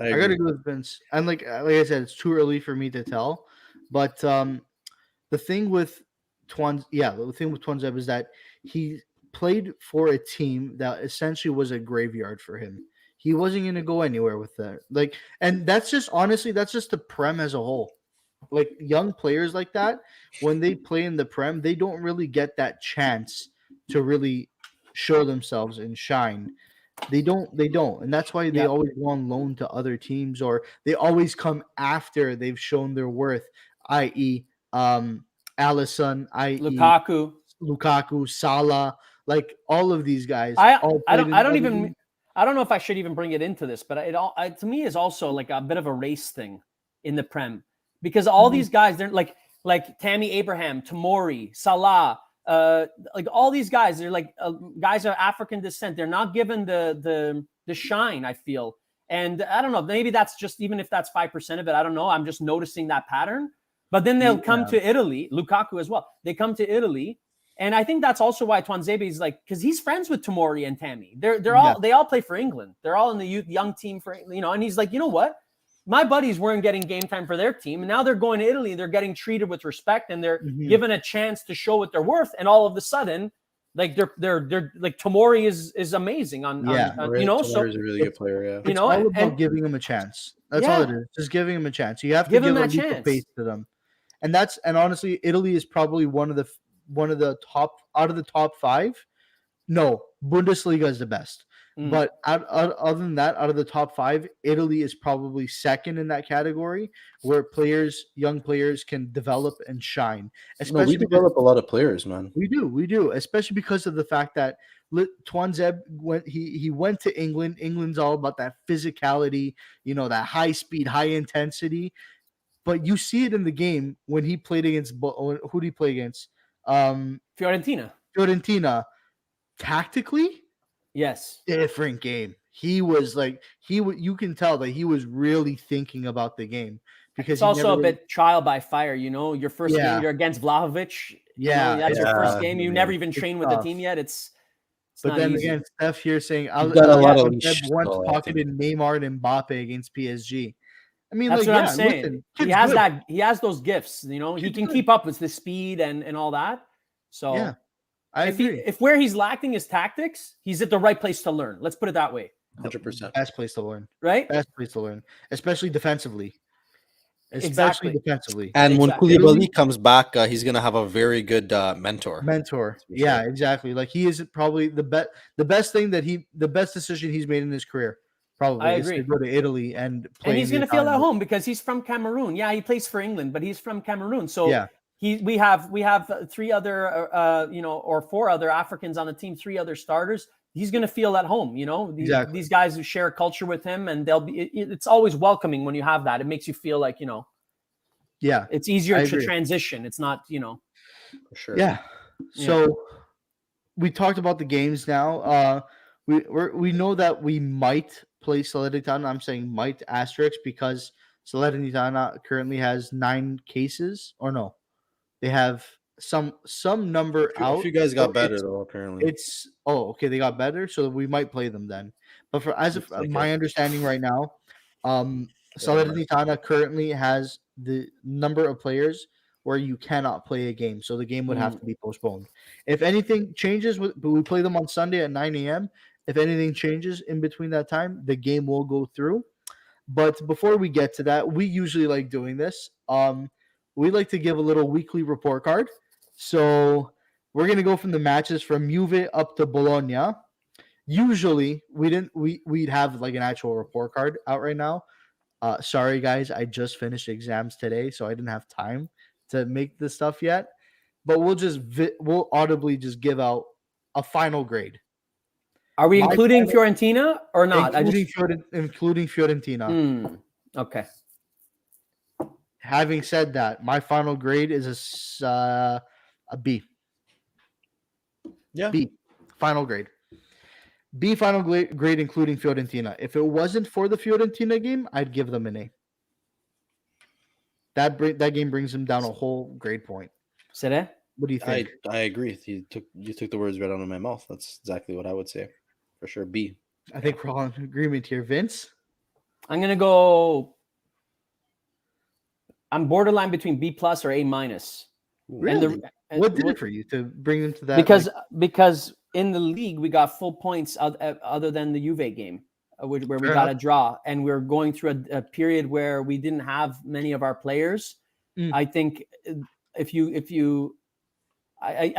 I gotta go with Vince. And like I said, it's too early for me to tell. But the thing with Tuanzebe is that he played for a team that essentially was a graveyard for him. He wasn't going to go anywhere with that. Like, and that's just the Prem as a whole. Like, young players like that, when they play in the Prem, they don't really get that chance to really show themselves and shine. They don't. And that's why they always go on loan to other teams, or they always come after they've shown their worth, i.e., Alisson, i.e., Lukaku, Salah, like all of these guys. I don't know if I should even bring it into this, but to me is also like a bit of a race thing in the Prem, because all these guys, they're like Tammy Abraham, Tomori, Salah, like all these guys, they're like guys of African descent. They're not given the shine, I feel. And I don't know, maybe that's just, even if that's 5% of it, I don't know. I'm just noticing that pattern. But then they'll come to Italy, Lukaku as well. They come to Italy, and I think that's also why Tuanzebe is like, because he's friends with Tomori and Tammy. They all play for England. They're all in the young team for, and he's like, you know what? My buddies weren't getting game time for their team, and now they're going to Italy. They're getting treated with respect, and they're given a chance to show what they're worth. And all of a sudden, like they're like, Tomori is amazing on Tomori's a really good player. Yeah, it's all about giving him a chance. That's all it is. Just giving him a chance. You have to give a leap of faith to them. And honestly, Italy is probably one of the top out of the top 5. No, Bundesliga is the best. But other than that, out of the top 5, Italy is probably second in that category, where young players can develop and shine. We develop a lot of players, man. We do, especially because of the fact that Tuanzebe went to England. England's all about that physicality, that high speed, high intensity. But you see it in the game when he played against who did he play against? Fiorentina. Tactically, yes, different game. He was like you can tell that he was really thinking about the game, because it's also a bit trial by fire. Your first game, you're against Vlahovic. That's your first game. You never even trained with the team yet. But then again, Steph here saying once pocketed Neymar and Mbappe against PSG. I mean, that's what I'm saying. Listen, he has those gifts. He can keep up with the speed and all that. So yeah, I agree. If where he's lacking is tactics, he's at the right place to learn. Let's put it that way. 100%. Best place to learn. Right? Best place to learn, especially defensively. Exactly. And when Koulibaly comes back, he's gonna have a very good mentor. Yeah, exactly. Like, he is probably the best decision he's made in his career. Probably I agree. To go to Italy and play. And he's going to feel at home because he's from Cameroon. Yeah, he plays for England, but he's from Cameroon. So we have 3 other or 4 other Africans on the team, 3 other starters. He's going to feel at home. Exactly. These guys who share a culture with him, and it's always welcoming when you have that. It makes you feel like Yeah, it's easier I to agree. transition. It's not For sure. Yeah. So we talked about the games now. We know that we might play Salernitana. I'm saying might asterisk because Salernitana currently has 9 cases, or no, they have some number A out. few guys got but better it's though. Apparently, okay, they got better, so we might play them then. But as of Looks like my it. understanding right now, Yeah. Salernitana currently has the number of players where you cannot play a game, so the game would have to be postponed. If anything changes, but we play them on Sunday at 9 a.m. If anything changes in between that time, the game will go through. But before we get to that, we usually like doing this. We like to give a little weekly report card. So we're gonna go from the matches from Juve up to Bologna. Usually we'd have like an actual report card out right now. Sorry guys, I just finished exams today, so I didn't have time to make this stuff yet. But we'll audibly just give out a final grade, Are we My including final- Fiorentina or not? including Fiorentina. Okay. Having said that, my final grade is a B. Yeah. B. Final grade. B final grade including Fiorentina. If it wasn't for the Fiorentina game, I'd give them an A. That game brings them down a whole grade point. Sere? What do you think? I agree. You took the words right out of my mouth. That's exactly what I would say. For sure, B. I think we're all in agreement here. Vince? I'm gonna go. I'm borderline between B plus or A minus. Really? What did it for you to bring them to that? Because in the league we got full points other than the Juve game, where we Fair got enough. a draw, and we're going through a period where we didn't have many of our players. I think I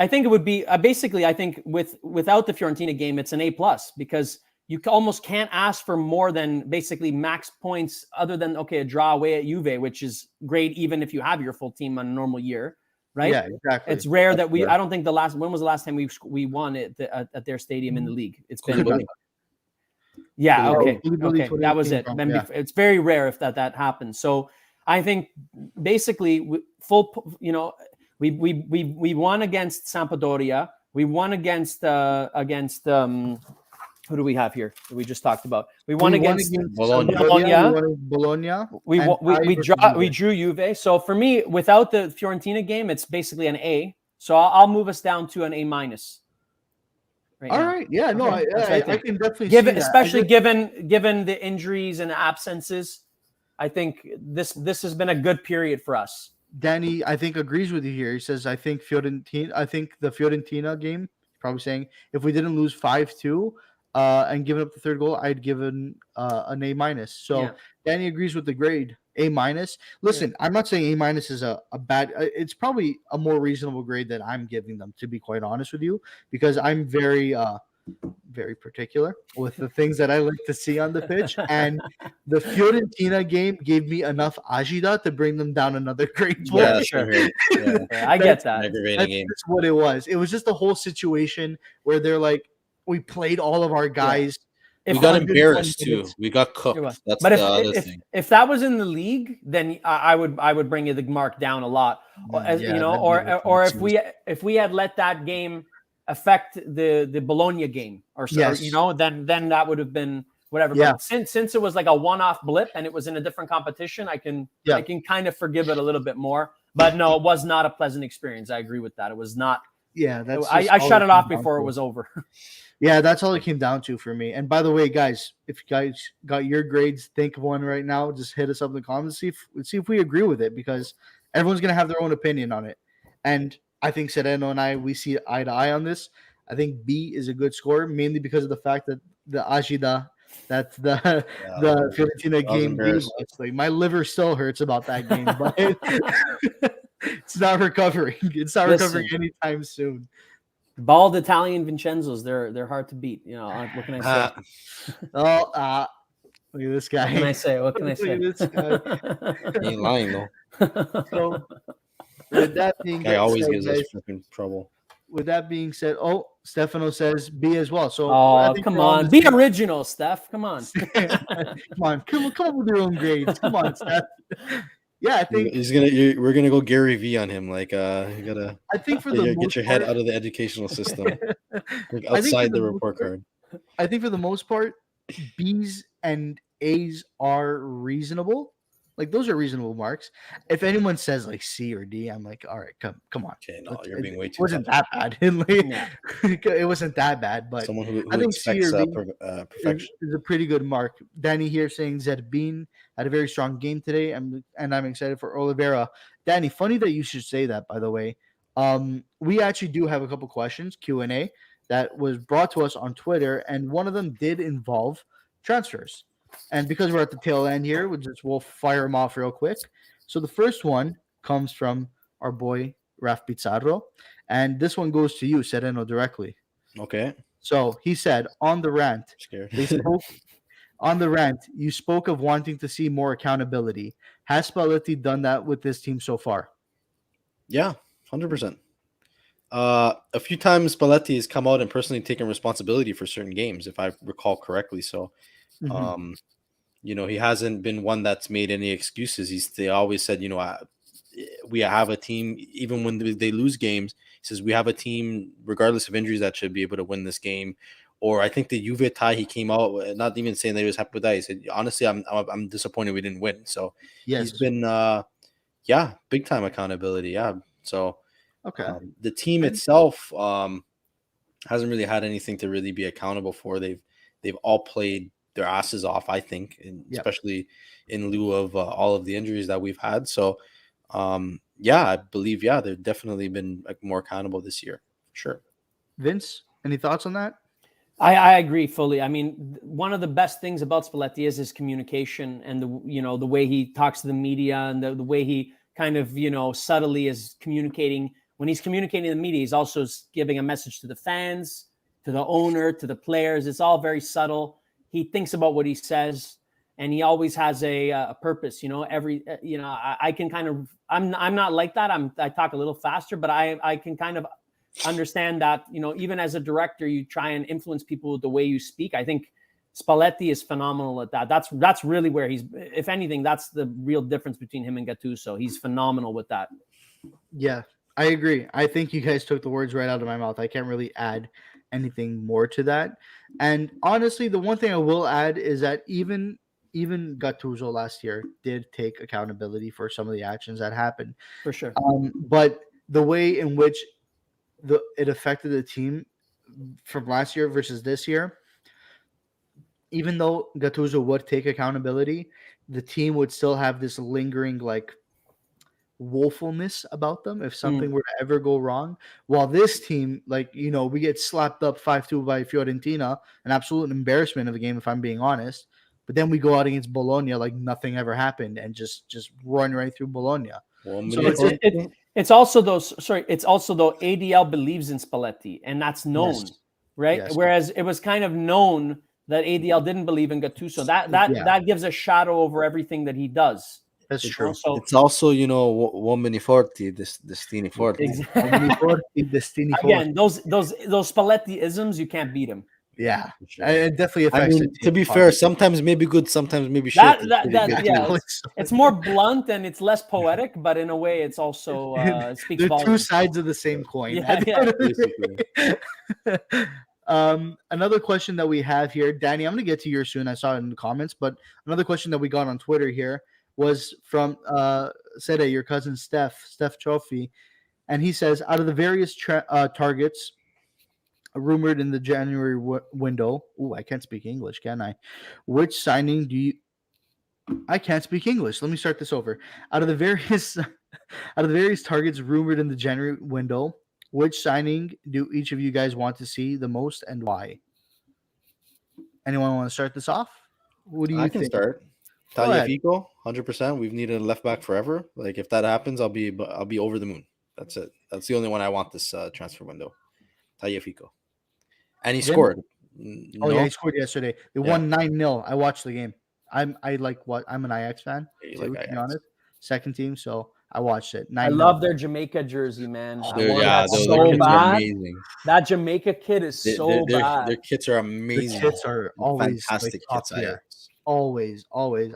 think it would be basically. I think without the Fiorentina game, it's an A plus because you almost can't ask for more than basically max points, other than a draw away at Juve, which is great even if you have your full team on a normal year, right? Yeah, exactly. It's rare that I don't think when was the last time we won at their stadium in the league? It's been Koulibaly. yeah, okay, Koulibaly that was it. yeah. It's very rare if that happens. So I think basically we won against Sampdoria. We won against who do we have here that we just talked about? We won against Bologna. Bologna. We drew Juve. So for me, without the Fiorentina game, it's basically an A. So I'll move us down to an A minus. All right. Yeah. No, I can definitely see that. Especially given the injuries and absences. I think this has been a good period for us. Danny, I think, agrees with you here. He says, I think the Fiorentina game, probably saying, if we didn't lose 5-2 and given up the third goal, I'd given an A minus. So Danny agrees with the grade, A minus. Listen, I'm not saying A minus is a bad, it's probably a more reasonable grade that I'm giving them, to be quite honest with you, because I'm very particular with the things that I like to see on the pitch. And the Fiorentina game gave me enough agita to bring them down another grade. Yeah, sure. I get that. That's what it was. It was just the whole situation where they're like, we played all of our guys. We got embarrassed too. We got cooked. That's the other thing. If that was in the league, then I would bring the mark down a lot. Or if we had let that game affect the Bologna game, then that would have been whatever. Yeah. But since it was like a one-off blip and it was in a different competition, I can kind of forgive it a little bit more. But no, it was not a pleasant experience. I agree with that. It was not. Yeah, I shut it off before it was over. Yeah, that's all it came down to for me. And by the way, guys, if you guys got your grades, think of one right now. Just hit us up in the comments. See if we agree with it, because everyone's gonna have their own opinion on it. And I think Sereno and I, we see eye to eye on this. I think B is a good score, mainly because of the fact that the agita that the Fiorentina game gave us. Like, my liver still hurts about that game, but it's not recovering. It's not recovering anytime soon. Bald Italian Vincenzos, they're hard to beat. What can I say? Look at this guy. What can I say? Look at this guy. He ain't lying though. So with that being Guy always said, gives us guys, freaking trouble. with that being said, oh, Stefano says B as well. So I Oh, think come we're on on. the Be same. original, Steph. Come on. Come on with your own grades. Come on, Steph. Yeah, We're gonna go Gary V on him. Like, you gotta I think for the get most your head part, out of the educational system, like I think for outside the the most report part, card. I think for the most part, B's and A's are reasonable. Like those are reasonable marks. If anyone says like C or D, I'm like, all right, come on. Okay, no, you're being way It too wasn't tough. that bad. Yeah. It wasn't that bad, but Someone I who think C expects or B perfection. is a pretty good mark. Danny here saying Zerbin had a very strong game today, and I'm excited for Oliveira. Danny, funny that you should say that, by the way. We actually do have a couple questions, Q&A, that was brought to us on Twitter, and one of them did involve transfers. And because we're at the tail end here, we'll fire them off real quick. So the first one comes from our boy Raf Pizarro, and this one goes to you, Sereno, directly. Okay, So he said on the rant, scared. they spoke on the rant. You spoke of wanting to see more accountability. Has Spalletti done that with this team so far? Yeah, 100%. A few times Spalletti has come out and personally taken responsibility for certain games, if I recall correctly. So, Mhm. he hasn't been one that's made any excuses. They always said, we have a team, even when they lose games. He says we have a team, regardless of injuries, that should be able to win this game. Or I think the Juve tie, he came out not even saying that he was happy with that. He said, honestly, I'm disappointed we didn't win. So he's Yes. been, big time accountability. Yeah. So Okay. the team And itself hasn't really had anything to really be accountable for. They've all played their asses off, I think, and yep. especially in lieu of all of the injuries that we've had. So, I believe, they've definitely been more accountable this year, for sure. Vince, any thoughts on that? I agree fully. I mean, one of the best things about Spalletti is his communication and the way he talks to the media and the way he kind of, subtly is communicating. When he's communicating to the media, he's also giving a message to the fans, to the owner, to the players. It's all very subtle. He thinks about what he says, and he always has a purpose. I can kind of, I'm not like that. I talk a little faster, but I can kind of understand that, even as a director, you try and influence people with the way you speak. I think Spalletti is phenomenal at that. That's really where he's, if anything, that's the real difference between him and Gattuso. He's phenomenal with that. Yeah, I agree. I think you guys took the words right out of my mouth. I can't really add anything more to that. And honestly, the one thing I will add is that even Gattuso last year did take accountability for some of the actions that happened. For sure. But the way in which it affected the team from last year versus this year, even though Gattuso would take accountability, the team would still have this lingering like woefulness about them if something were to ever go wrong. While this team, we get slapped up 5-2 by Fiorentina, an absolute embarrassment of a game if I'm being honest. But then we go out against Bologna like nothing ever happened and just run right through Bologna. So it's also though ADL believes in Spalletti, and that's known, yes. right? Yes. Whereas it was kind of known that ADL didn't believe in Gattuso. That gives a shadow over everything that he does. That's true. So it's also, uomini forti, destini forti. Exactly. Again, those Spalletti isms, you can't beat him. Yeah, Sure. it definitely affects. To be fair, sometimes maybe good, sometimes maybe shit. It's more blunt and it's less poetic, but in a way, it's also it speaks they're volumes. two sides of the same coin. Basically. Another question that we have here, Danny, I'm going to get to yours soon. I saw it in the comments, but another question that we got on Twitter here was from Sede, your cousin Steph Trophy, and he says, out of the various targets rumored in the January window. Ooh, I can't speak English, can I? Which signing do you? I can't speak English. Let me start this over. Out of the various targets rumored in the January window, which signing do each of you guys want to see the most and why? Anyone want to start this off? What do you think? I can start. Tagliafico, 100%. We've needed a left back forever. Like if that happens, I'll be over the moon. That's it. That's the only one I want this transfer window. Tagliafico. And he scored. Oh yeah, he scored yesterday. They won 9-0. I watched the game. I'm an Ajax fan too, to be honest. Second team, so I watched it. I 9-0. love their Jamaica jersey, man. I Dude, want yeah, that those so kits are bad. amazing. That Jamaica kit is so bad. Their kits are The amazing. kits are always like Fantastic top kits. tier. Ajax. Always.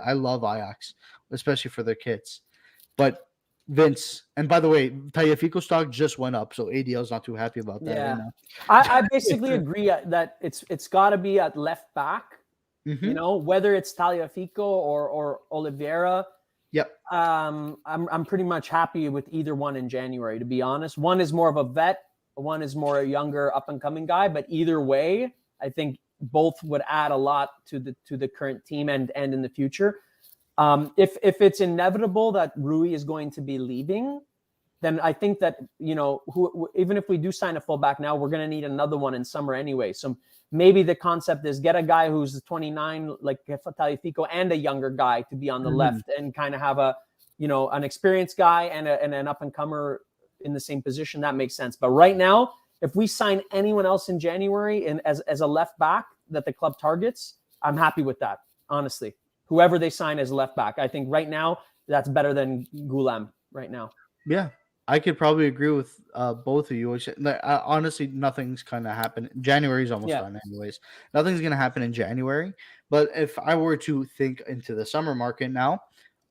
I love Ajax, especially for their kits. But Vince, and by the way, Tagliafico stock just went up, so ADL's not too happy about that right now. I basically agree that it's got to be at left back. Mm-hmm. You know, whether it's Tagliafico or Oliveira. Yep. I'm pretty much happy with either one in January, to be honest. One is more of a vet, one is more a younger up and coming guy, but either way, I think both would add a lot to the current team and in the future. If it's inevitable that Rui is going to be leaving, then I think that, you know, even if we do sign a fullback now, we're going to need another one in summer anyway. So maybe the concept is get a guy who's 29, like Tagliafico, and a younger guy to be on the left, and kind of have a, you know, an experienced guy and an up and comer in the same position. That makes sense. But right now, if we sign anyone else in January and as a left back that the club targets, I'm happy with that, honestly. Whoever they sign as left back, I think right now that's better than Gulam right now. Yeah, I could probably agree with both of you. Honestly, nothing's kind of happened. January's almost done, anyways. Nothing's gonna happen in January. But if I were to think into the summer market now,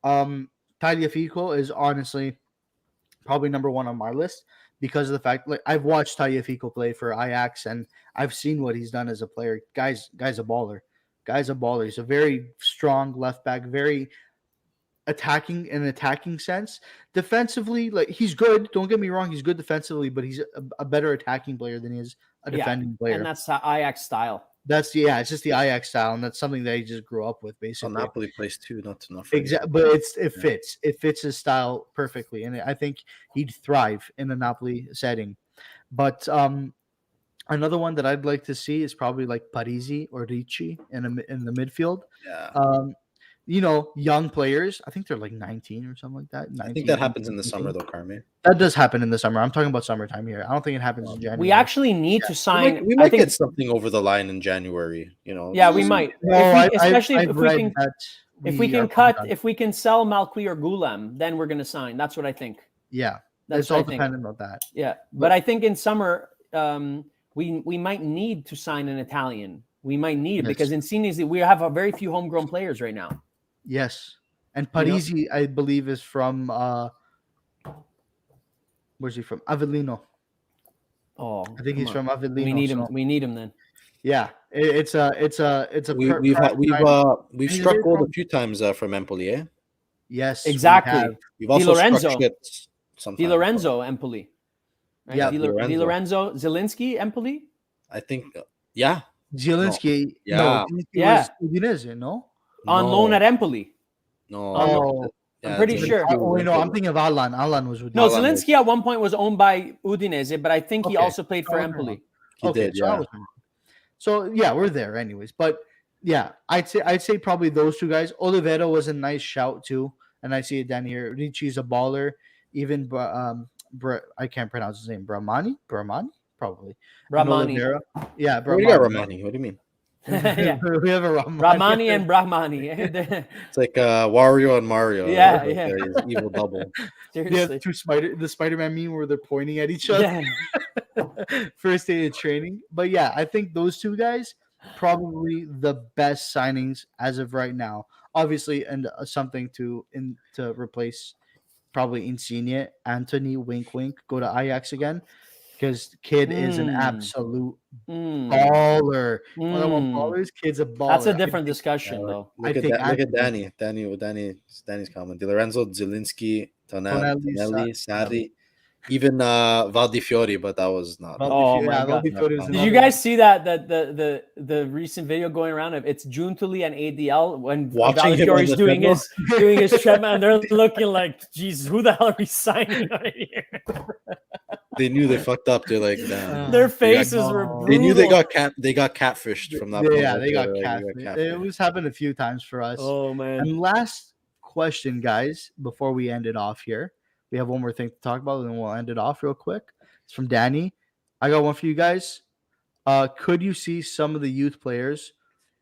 Tagliafico is honestly probably number one on my list because of the fact, like, I've watched Tagliafico play for Ajax and I've seen what he's done as a player. Guy's a baller. Guy's a baller. He's a very strong left back, very attacking in an attacking sense. Defensively, like, he's good. Don't get me wrong, he's good defensively, but he's a better attacking player than he is a defending player. And that's the Ajax style. It's just the Ajax style, and that's something that he just grew up with, basically. So Napoli plays too, not enough. Exactly, but it fits. It fits his style perfectly, and I think he'd thrive in a Napoli setting. But another one that I'd like to see is probably like Parisi or Ricci in the midfield. Yeah. You know, young players. I think they're like 19 or something like that. 19, I think that happens in the summer, though, Carmi. That does happen in the summer. I'm talking about summertime here. I don't think it happens in January. We actually need to sign. We might get something over the line in January. You know. Yeah, we might. Especially if we can sell Malqui or Gulam, then we're going to sign. That's what I think. Yeah, it's all dependent on that. Yeah, but I think in summer, we might need to sign an Italian. We might need it because Insigne, we have a very few homegrown players right now. Yes, and Parisi, I believe, is from where's he from? Avellino. Oh, I think he's from Avellino. We need him. We need him then. Yeah, it's a. We've struck gold a few times from Empoli. Eh? Yes, exactly. We've also struck shit sometimes. Di Lorenzo Empoli. Right? Yeah, Di Lorenzo Zielinski Empoli. I think. Yeah. Zielinski. No. Was Udinese, no? On loan at Empoli. No. I'm pretty sure. Oh, no, I'm thinking of Alan. Alan was with. No, Zielinski at one point was owned by Udinese, but I think he also played for Empoli. He did, yeah. So yeah, we're there, anyways. But yeah, I'd say probably those two guys. Oliveira was a nice shout too, and I see it down here. Ricci's a baller. Even I can't pronounce his name. Brahmani, probably. Brahmani. Yeah, Brahmani. What do you mean? Yeah. We have a Rahmani and Brahmani. It's like Wario and Mario. Yeah, like, yeah. Evil double. Seriously. The Spider-Man meme where they're pointing at each other. Yeah. First day of training. But yeah, I think those two guys probably the best signings as of right now. Obviously, and something to replace probably Insigne, Anthony, wink, wink, go to Ajax again. Because kid is an absolute baller. Ballers, kid's a baller. That's a different discussion, though. Look at Danny. Danny's comment. Di Lorenzo, Zielinski, Tonelli, Sarri, even Valdifiori, but that was not. Did you guys see that the recent video going around of it's Giuntoli and ADL when Valdifiori's doing his treadmill and they're looking like, geez, who the hell are we signing right here? They knew they fucked up. They're like, damn. Their faces were brutal. They knew they got catfished from that point. Yeah, they got catfished. It was happened a few times for us. Oh, man. And last question, guys, before we end it off here. We have one more thing to talk about, and then we'll end it off real quick. It's from Danny. I got one for you guys. Could you see some of the youth players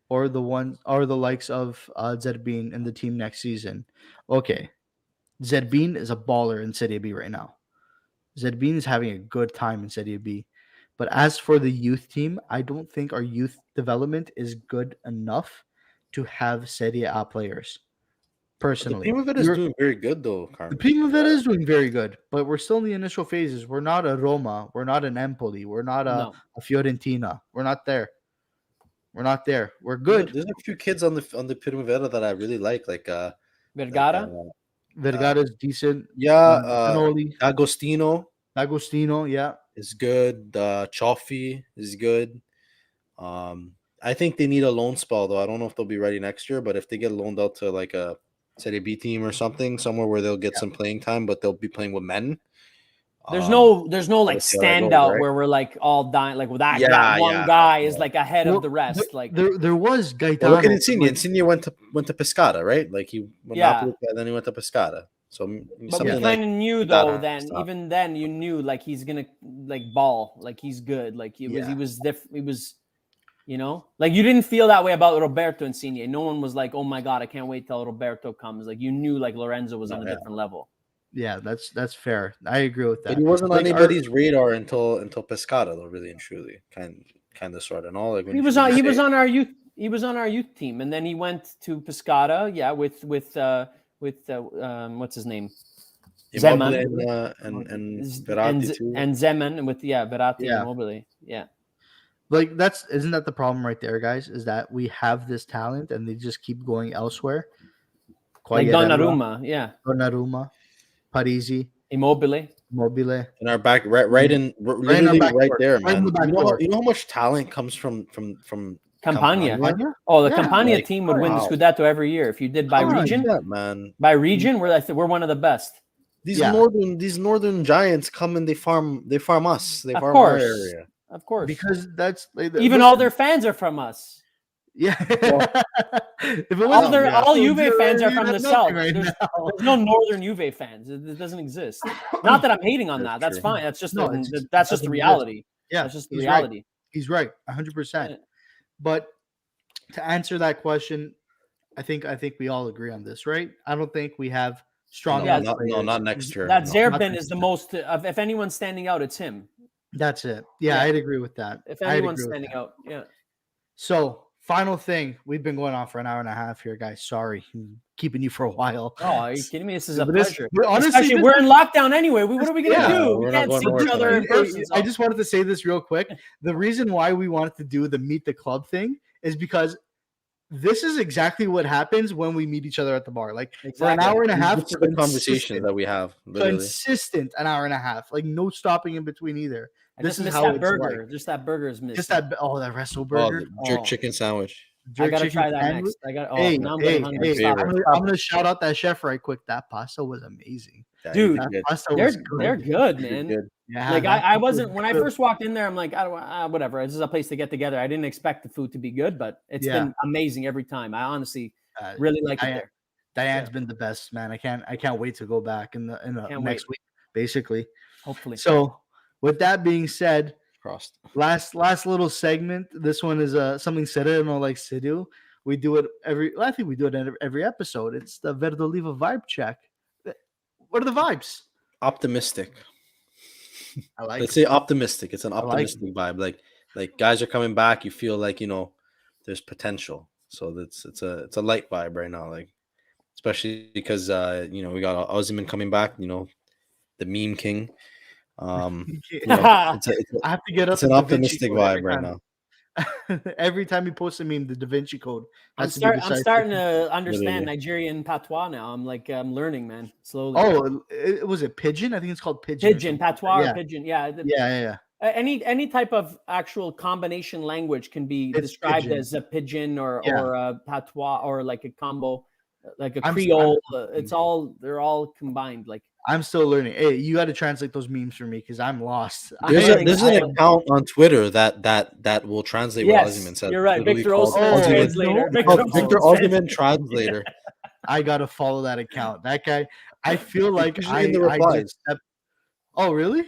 or the likes of Zerbin in the team next season? Okay. Zedbean is a baller in Serie B right now. Zedbean is having a good time in Serie B. But as for the youth team, I don't think our youth development is good enough to have Serie A players. But the Personally, Primavera is doing very good though, the Carmen. Primavera is doing very good, but we're still in the initial phases. We're not a Roma. We're not an Empoli. We're not No. a Fiorentina. We're not there. We're not there. We're good. There's a few kids on the Primavera that I really like Vergara. Vergara is decent. yeah, Canoli, Agostino Agostino, yeah. is good. Cioffi is good. I think they need a loan spell though. I don't know if they'll be ready next year, but if they get loaned out to like a Serie B team or something, somewhere where they'll get some playing time, but they'll be playing with men. There's no like let's see how that goes, standout right? where we're like all dying. Like that Yeah, guy, one yeah, guy is yeah. like ahead Well, of the rest. Like there was Well, Gaetano. look at Insigne. but- Insigne went to Pescara, right? Like he went Yeah. Napoli, and then he went to Pescara. So but we something kind like of knew that though. has Then to happen. even then, you knew like he's gonna like ball. Like he's good. Like he Yeah. was different. He was, like you didn't feel that way about Roberto Insigne. No one was like, oh my god, I can't wait till Roberto comes. Like you knew like Lorenzo was on a different level. Yeah, that's fair. I agree with that. But he wasn't on Like, anybody's radar until Pescara, though. Really and truly, kind of sort of. All like when He you was say- on. He was on our youth. He was on our youth team, and then he went to Pescara. Yeah, with what's his name? Immobile Zeman. and Verratti too. And Zeman with Verratti Yeah. and Immobile. Yeah. Like isn't that the problem right there, guys? Is that we have this talent and they just keep going elsewhere. Like Quagliarella, Donnarumma, yeah. Donnarumma, Parisi, Immobile. Mobile. In our back, literally back right door. there, Right in man. the back You know, door. you know how much talent comes from Campania. Campania? Oh, the Yeah, Campania like, team would win the wow. Scudetto every year if you did by Come on, region. Yeah, man. By region, we're one of the best. These Yeah. northern giants come and they farm us. They Of farm course. our area. Of course. Because that's like, Even all their fans are from us. yeah. If it All wasn't all so Juve good, fans are you'd from have the nothing south. right There's now. no northern Juve fans. It doesn't exist. Not that I'm hating on that. That's true. fine. That's just No, the, it's just- that's just the doesn't reality. Yeah, That's just the he's right. reality. He's right, 100%. Yeah. But to answer that question, I think we all agree on this, right? I don't think we have strong. Yeah, enough players. not next year. That no. Zerbin is the most. If anyone's standing out, it's him. That's it. Yeah, Yeah. I'd agree with that. If I'd anyone's agree with standing that. out, yeah. So, final thing. We've been going on for an hour and a half here, guys. Sorry, keeping you for a while. Oh, are you kidding me? This is a But this- pleasure. but honestly, Especially, this- we're in lockdown anyway. What are we gonna Yeah, do? We we're not can't going see nowhere each other in tonight. person. I just wanted to say this real quick. The reason why we wanted to do the meet the club thing is because this is exactly what happens when we meet each other at the bar. Like for an Exactly. hour and a half, It's the conversations that we have. Literally. consistent an hour and a half, like no stopping in between either. I This just is missed how that it's burger. like. Just that burger is missing. Just that wrestle Oh, burger. the jerk Oh. chicken sandwich. I Jerk gotta chicken try that sandwich. next. I got. Oh, Hey, now I'm hey, getting hungry. hey, Stop. I'm favorite. gonna shout out that chef right quick. That pasta was amazing. Yeah, Dude, you did That pasta They're was good. they're good, good. man. Good. Yeah, Like that I pasta wasn't was when I good. first walked in there. I'm like, I don't, whatever. This is a place to get together. I didn't expect the food to be good, but it's Yeah. been amazing every time. I honestly Uh, really like it Diane- there. Diane's been the best, man. I can't wait to go back in the Can't next week, basically. Hopefully. So, with that being said, Crossed. last little segment. This one is something Sereno likes to do. We do it I think we do it in every episode. It's the Verdoliva vibe check. What are the vibes? Optimistic. I like. Let's say optimistic. It's an like it. optimistic vibe. Like guys are coming back. You feel like there's potential. So it's a light vibe right now. Like especially because we got Ozyman coming back. The meme king. It's I have to get up. it's an the Da Vinci optimistic Code vibe every right time. now. Every time he posts a meme, the Da Vinci Code I'm has to be beside starting it. to understand Literally. Nigerian patois now. I'm learning, man, slowly. Oh, was it pigeon? I think it's called pigeon. or Pigeon, something like that. patois, Yeah. or pigeon. Yeah. Yeah. Any type of actual combination language can be It's described pigeon. as a pigeon or Yeah. a patois or like a combo, like a I'm- Creole. They're all combined. Like I'm still learning. Hey, you got to translate those memes for me because I'm lost. There's an account on Twitter that will translate what yes, Ozyman says. you're right. Literally Victor called Osimhen Ozyman. translator. Oh, Victor Ozyman translator. I gotta follow that account. That guy. I feel like usually in the replies. Oh, really?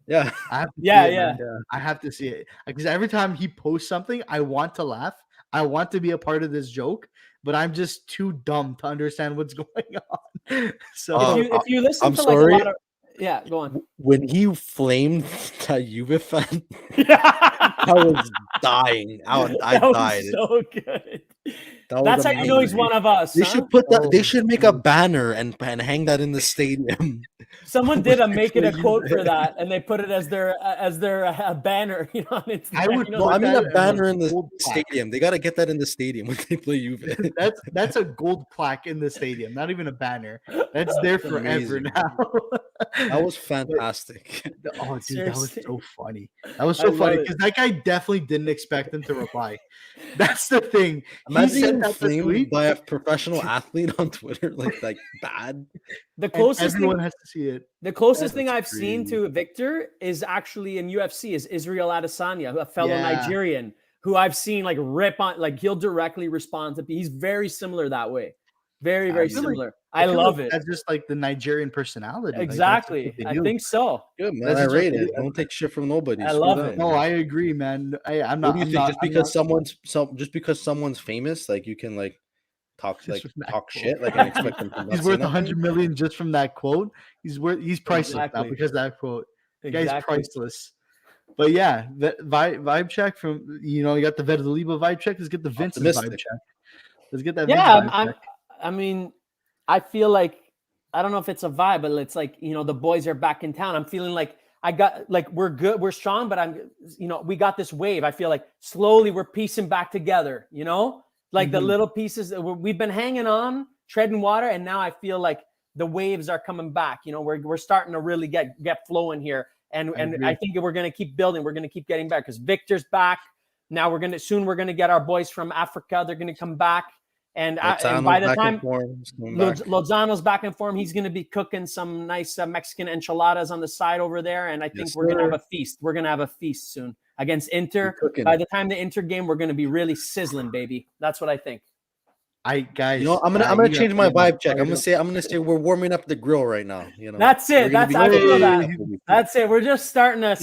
Yeah. I have to Yeah, see it, yeah. man. I have to see it because every time he posts something, I want to laugh. I want to be a part of this joke. but I'm just too dumb to understand what's going on. So If you listen I'm to like a sorry. lot of go on. When he flamed that Juve fan, Yeah. I was dying. I That was died. so good. That was That's how you know he's amazing. one of us. They Huh? should put that. They Oh, should make a banner and hang that in the stadium. Someone did make it a For quote for Juve. that, and they put it as their banner. You know, on Instagram. I would You know, No, I mean a that as a banner in the gold plaque. stadium. They got to get that in the stadium when they play Juve. That's a gold plaque in the stadium, not even a banner. That's there forever Amazing. now. That was fantastic. Oh, dude, Seriously. that was so funny. That was I so love funny it. because that guy definitely didn't expect him to reply. That's the thing. He Imagine sent getting out the flamed tweet, by a professional athlete on Twitter, like bad. The and closest everyone thing, has to see it. the closest thing That's I've seen crazy. to Victor is actually in UFC is Israel Adesanya, a fellow Yeah. Nigerian who I've seen like rip on, like he'll directly respond to. He's very similar that way. Very, very feel like- similar. I feel love like it. That's just like the Nigerian personality. Like, that's Exactly. what they I do. think so. Good man, That's I just what rate they it. do. Don't take shit from nobody. I Screw love them. it. No, I agree, man. I'm What not. do you I'm think? not. Just I'm because not, just because someone's famous, like you can like talk Just from that quote. shit, like and expect them to not He's say worth nothing? 100 million just from that quote. He's priceless now Exactly. because of that quote. The guy's Exactly. priceless. But yeah, the vibe check from you got the Vedaliba vibe check. Let's get the Vincent vibe Optimistic. check. Let's get that. Yeah, Vince vibe check. I mean, I feel like I don't know if it's a vibe, but it's like the boys are back in town. I'm feeling like I got like we're good, we're strong, but we got this wave. I feel like slowly we're piecing back together. Like the Mhm. little pieces that we've been hanging on, treading water, and now I feel like the waves are coming back. We're starting to really get flowing here, and agree. I think we're gonna keep building. We're gonna keep getting better because Victor's back. Now we're gonna get our boys from Africa. They're gonna come back. And by the time Lozano's back in form, he's going to be cooking some nice Mexican enchiladas on the side over there. And I think we're going to have a feast. We're going to have a feast soon against Inter. By the time the Inter game, we're going to be really sizzling, baby. That's what I think. Guys, I'm gonna change my vibe check. I'm gonna say we're warming up the grill right now. That's it. I feel that. cooking. That's it. We're just starting to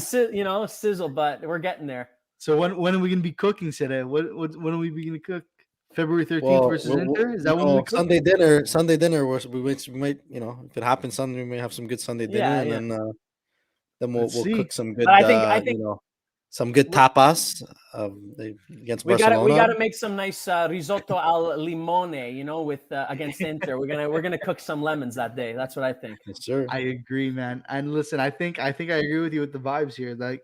sizzle, but we're getting there. So when are we gonna be cooking today? When are we gonna cook? February 13th versus Inter? Is that when we cook? Sunday dinner? Sunday dinner. We might, if it happens Sunday, we may have some good Sunday dinner, and then we'll cook some good. But I think some good tapas against Barcelona. We gotta make some nice risotto al limone, with against Inter. We're gonna cook some lemons that day. That's what I think. Yes, sir. I agree, man. And listen, I think I agree with you with the vibes here. Like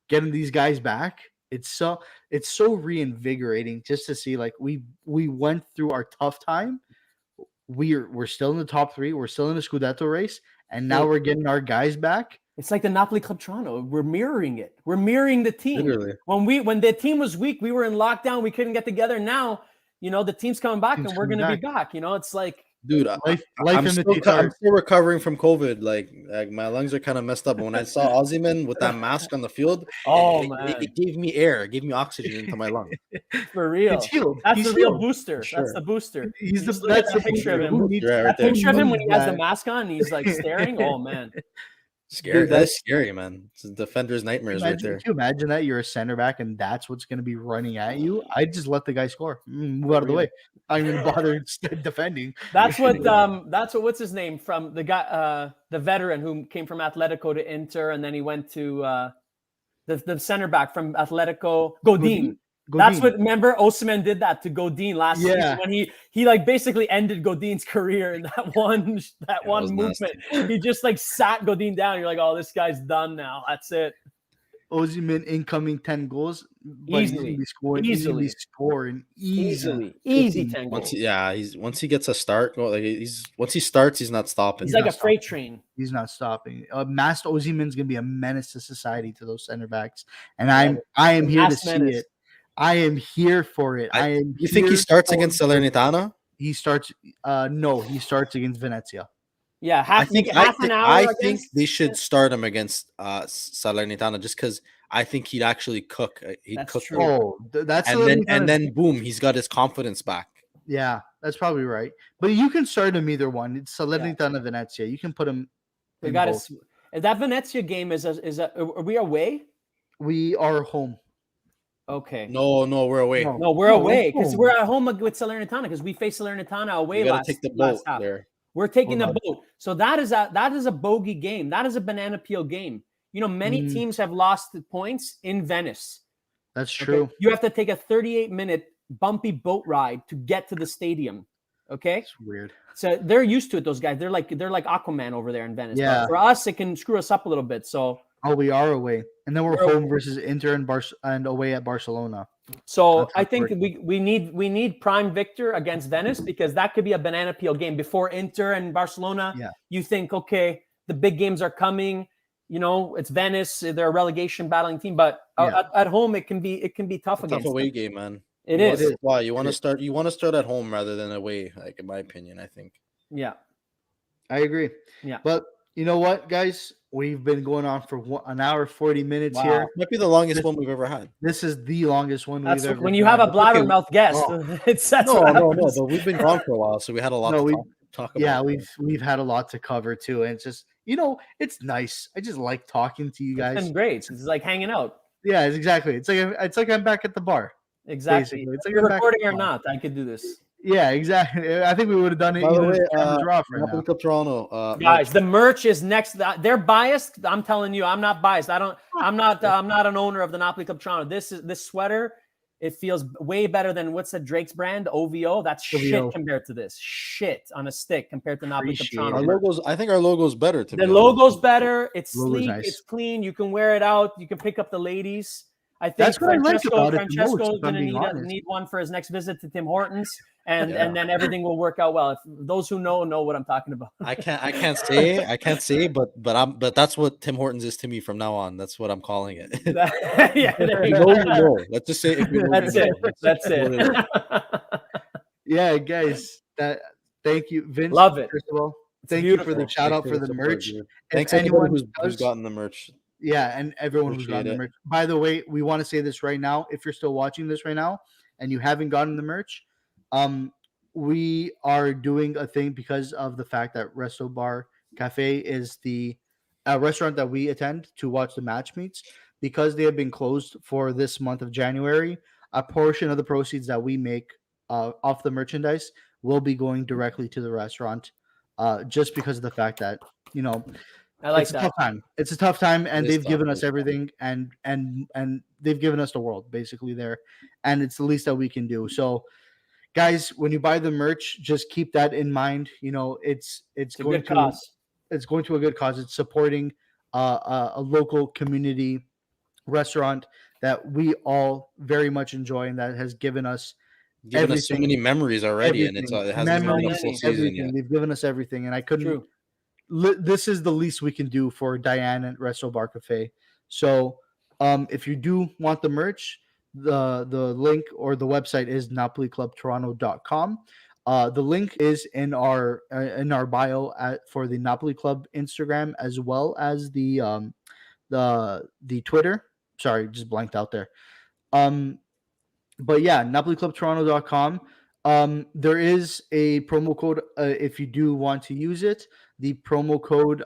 getting these guys back. It's so reinvigorating just to see like we went through our tough time. We're still in the top 3. We're still in the Scudetto race, and now we're getting our guys back. It's like the Napoli Club Toronto. We're mirroring it. We're mirroring the team. Literally. When the team was weak, we were in lockdown. We couldn't get together. Now, the team's coming back, and we're going to be back. It's like, dude, I'm still recovering from COVID. Like my lungs are kind of messed up. But when I saw Ozyman with that mask on the field, it gave me air. It gave me oxygen into my lungs. For real. That's the real booster. Sure. That's the booster. That's the picture of him. Right That picture of him when he has the mask on, and he's like staring. Oh man. Scary. That's scary, man. It's a defender's nightmares right there. Can you imagine that you're a center back and that's what's going to be running at you? I just let the guy score. Move out of the way. I'm going to bother defending. That's what. What's his name from the guy, the veteran who came from Atletico to Inter, and then he went to the center back from Atletico, Godin. That's what. Remember, Osimhen did that to Godin last season when he like basically ended Godin's career in that one movement. Nasty. He just like sat Godin down. You're like, oh, this guy's done now. That's it. Osimhen incoming 10 goals. Easily. Easy 10 goals. Once he gets a start, once he starts, he's not stopping. He's like a freight train. He's not stopping. Masked Osimhen's gonna be a menace to society to those center backs, and I am here to see it. I am here for it. You think he starts against Salernitana? He starts. No, he starts against Venezia. Yeah, I think they should start him against Salernitana just because I think he'd actually cook. He'd cook. True. Oh, that's and then boom, he's got his confidence back. Yeah, that's probably right. But you can start him either one. It's Salernitana, Venezia. You can put him. We got to. That Venezia game is are we away? We are home. Okay. No, we're away. No. No, we're No, away because home. we're at home with Salernitana because we faced Salernitana away You gotta last take the last boat half. there. We're taking Hold the boat. So that is a bogey game. That is a banana peel game. Many teams have lost the points in Venice. That's true. You have to take a 38-minute bumpy boat ride to get to the stadium. Okay. It's weird. So they're used to it, those guys. They're like Aquaman over there in Venice. Yeah. But for us, it can screw us up a little bit. So we are away. And then we're home versus Inter and away at Barcelona. So I think we need prime Victor against Venice because that could be a banana peel game before Inter and Barcelona. Yeah. You think, okay, the big games are coming. It's Venice. They're a relegation battling team, but at home it can be tough against. Tough away them. game, man. It is. Why you want to start? You want to start at home rather than away. Like in my opinion, I think. Yeah, I agree. Yeah, but you know what, guys? We've been going on for 1 hour 40 minutes here. Might be the longest one we've ever had. This is the longest one That's we've ever. When you have a blabbermouth guest, it sets. No. But we've been gone for a while, so we had a lot to talk about. Yeah, we've had a lot to cover too, and it's just it's nice. I just like talking to you guys. It's been great. It's like hanging out. Yeah, exactly. It's like I'm back at the bar. Exactly. Basically. It's like you're recording or not, I could do this. Yeah, exactly. I think we would have done it. By the way, right now. Toronto, guys, the merch is next. They're biased. I'm telling you, I'm not biased. I'm not an owner of the Napoli Club Toronto. This sweater. It feels way better than what's the Drake's brand, OVO. That's shit compared to this. Shit on a stick compared to Napoli Club Toronto. I think our logo's better. The logo's better. It's sleek. Nice. It's clean. You can wear it out. You can pick up the ladies. I think that's what Francesco, I like about Francesco's going to need one for his next visit to Tim Hortons, and then everything will work out well. If those who know what I'm talking about. I can't say, but that's what Tim Hortons is to me from now on. That's what I'm calling it. Yeah, you know. Let's just say that's it. Yeah, guys. Thank you, Vince. Love it. First of all, thank you for the shout out for the merch. Thanks anyone who's gotten the merch. Yeah, and everyone who's gotten the merch. By the way, we want to say this right now. If you're still watching this right now and you haven't gotten the merch, we are doing a thing because of the fact that Resto Bar Cafe is the restaurant that we attend to watch the match meets. Because they have been closed for this month of January, a portion of the proceeds that we make off the merchandise will be going directly to the restaurant, just because of the fact that I like it's that. a tough time. It's a tough time, and they've given us everything, and they've given us the world basically there, and it's the least that we can do. So, guys, when you buy the merch, just keep that in mind. It's going to cause. It's going to a good cause. It's supporting a local community restaurant that we all very much enjoy, and that has given us so many memories already, and it hasn't been a full season yet. They've given us everything, and I couldn't. True. This is the least we can do for Diane at Resto Bar Cafe. So if you do want the merch, the link or the website is napoliclubtoronto.com. The link is in our bio for the Napoli Club Instagram, as well as the Twitter. Sorry, just blanked out there. But yeah, napoliclubtoronto.com. There is a promo code if you do want to use it. The promo code,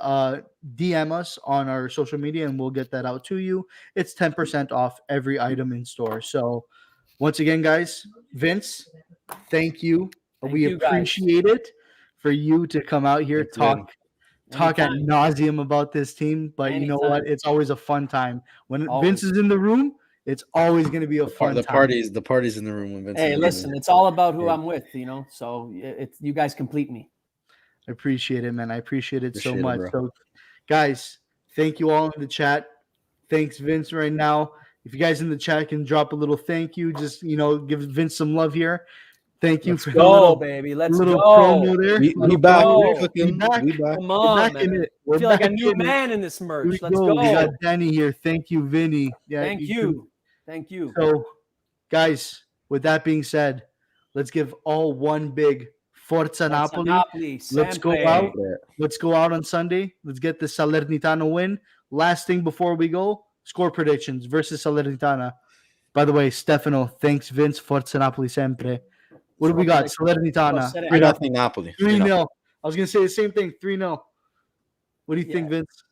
DM us on our social media and we'll get that out to you. It's 10% off every item in store. So once again, guys, Vince, thank you. We appreciate it for you to come out here, talk ad nauseum about this team. But you know what? It's always a fun time. When Vince is in the room, it's always going to be a fun time. The party's in the room when Vince Hey, listen, it's all about who I'm with, so you guys complete me. I appreciate it, man. I appreciate it so much. So, guys, thank you all in the chat. Thanks, Vince, right now. If you guys in the chat can drop a little thank you, just, give Vince some love here. Thank you. Let's go, baby. Let's go. Promo there. We back. We back. Come on, man. I feel like a new man in this merch. Let's go. We got Danny here. Thank you, Vinny. Yeah, Thank you. Thank you. So, guys, with that being said, let's give all one big Forza Napoli. Let's go out. Let's go out on Sunday. Let's get the Salernitana win. Last thing before we go, score predictions versus Salernitana. By the way, Stefano, thanks, Vince. Forza Napoli sempre. What do we got? Salernitana. 3-0 Napoli. 3-0. I was going to say the same thing. 3-0. What do you think, Vince?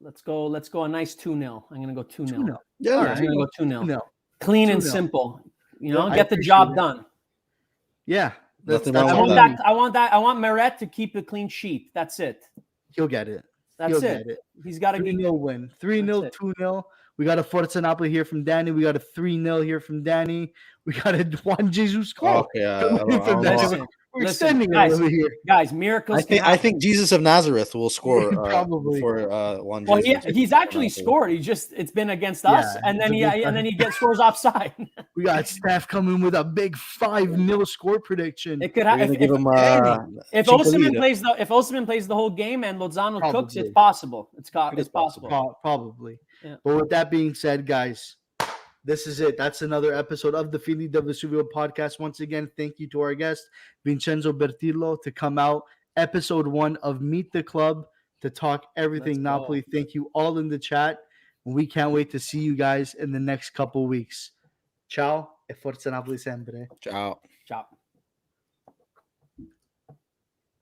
Let's go a nice 2-0. I'm gonna go 2-0. 2-0. Yeah, All I'm right. gonna go 2-0. 2-0. Clean and 2-0. simple. You know, I get the appreciate job it. done. Yeah. Nothing that's wrong I with want that. that. I want Meret to keep a clean sheet. That's it. He'll get it. That's He'll it. get it. He's got to 3-0 be. win. 3-0, That's it. 2-0. We got a Forza Napoli here from Danny. We got a 3-0 here from Danny. We got a Juan Jesus goal. Okay, I don't know. Listen, We're listen, extending guys, it over here. guys, miracles can I happen. think Jesus of Nazareth will score Probably. for Juan Well, Jesus. he's actually scored. It's been against us, Yeah, and then it's he scores offside. We got Steph coming with a big 5-0 score prediction. It could We're happen gonna give him if Osimhen plays the whole game and Lozano cooks. It's Probably. possible. It's possible. Probably. Yeah. But with that being said, guys, this is it. That's another episode of the Fili del Vesuvio podcast. Once again, thank you to our guest, Vincenzo Bertillo, to come out. Episode 1 of Meet the Club to talk everything Let's go. Napoli. Thank you all in the chat. And we can't wait to see you guys in the next couple weeks. Ciao e forza Napoli sempre. Ciao. Ciao.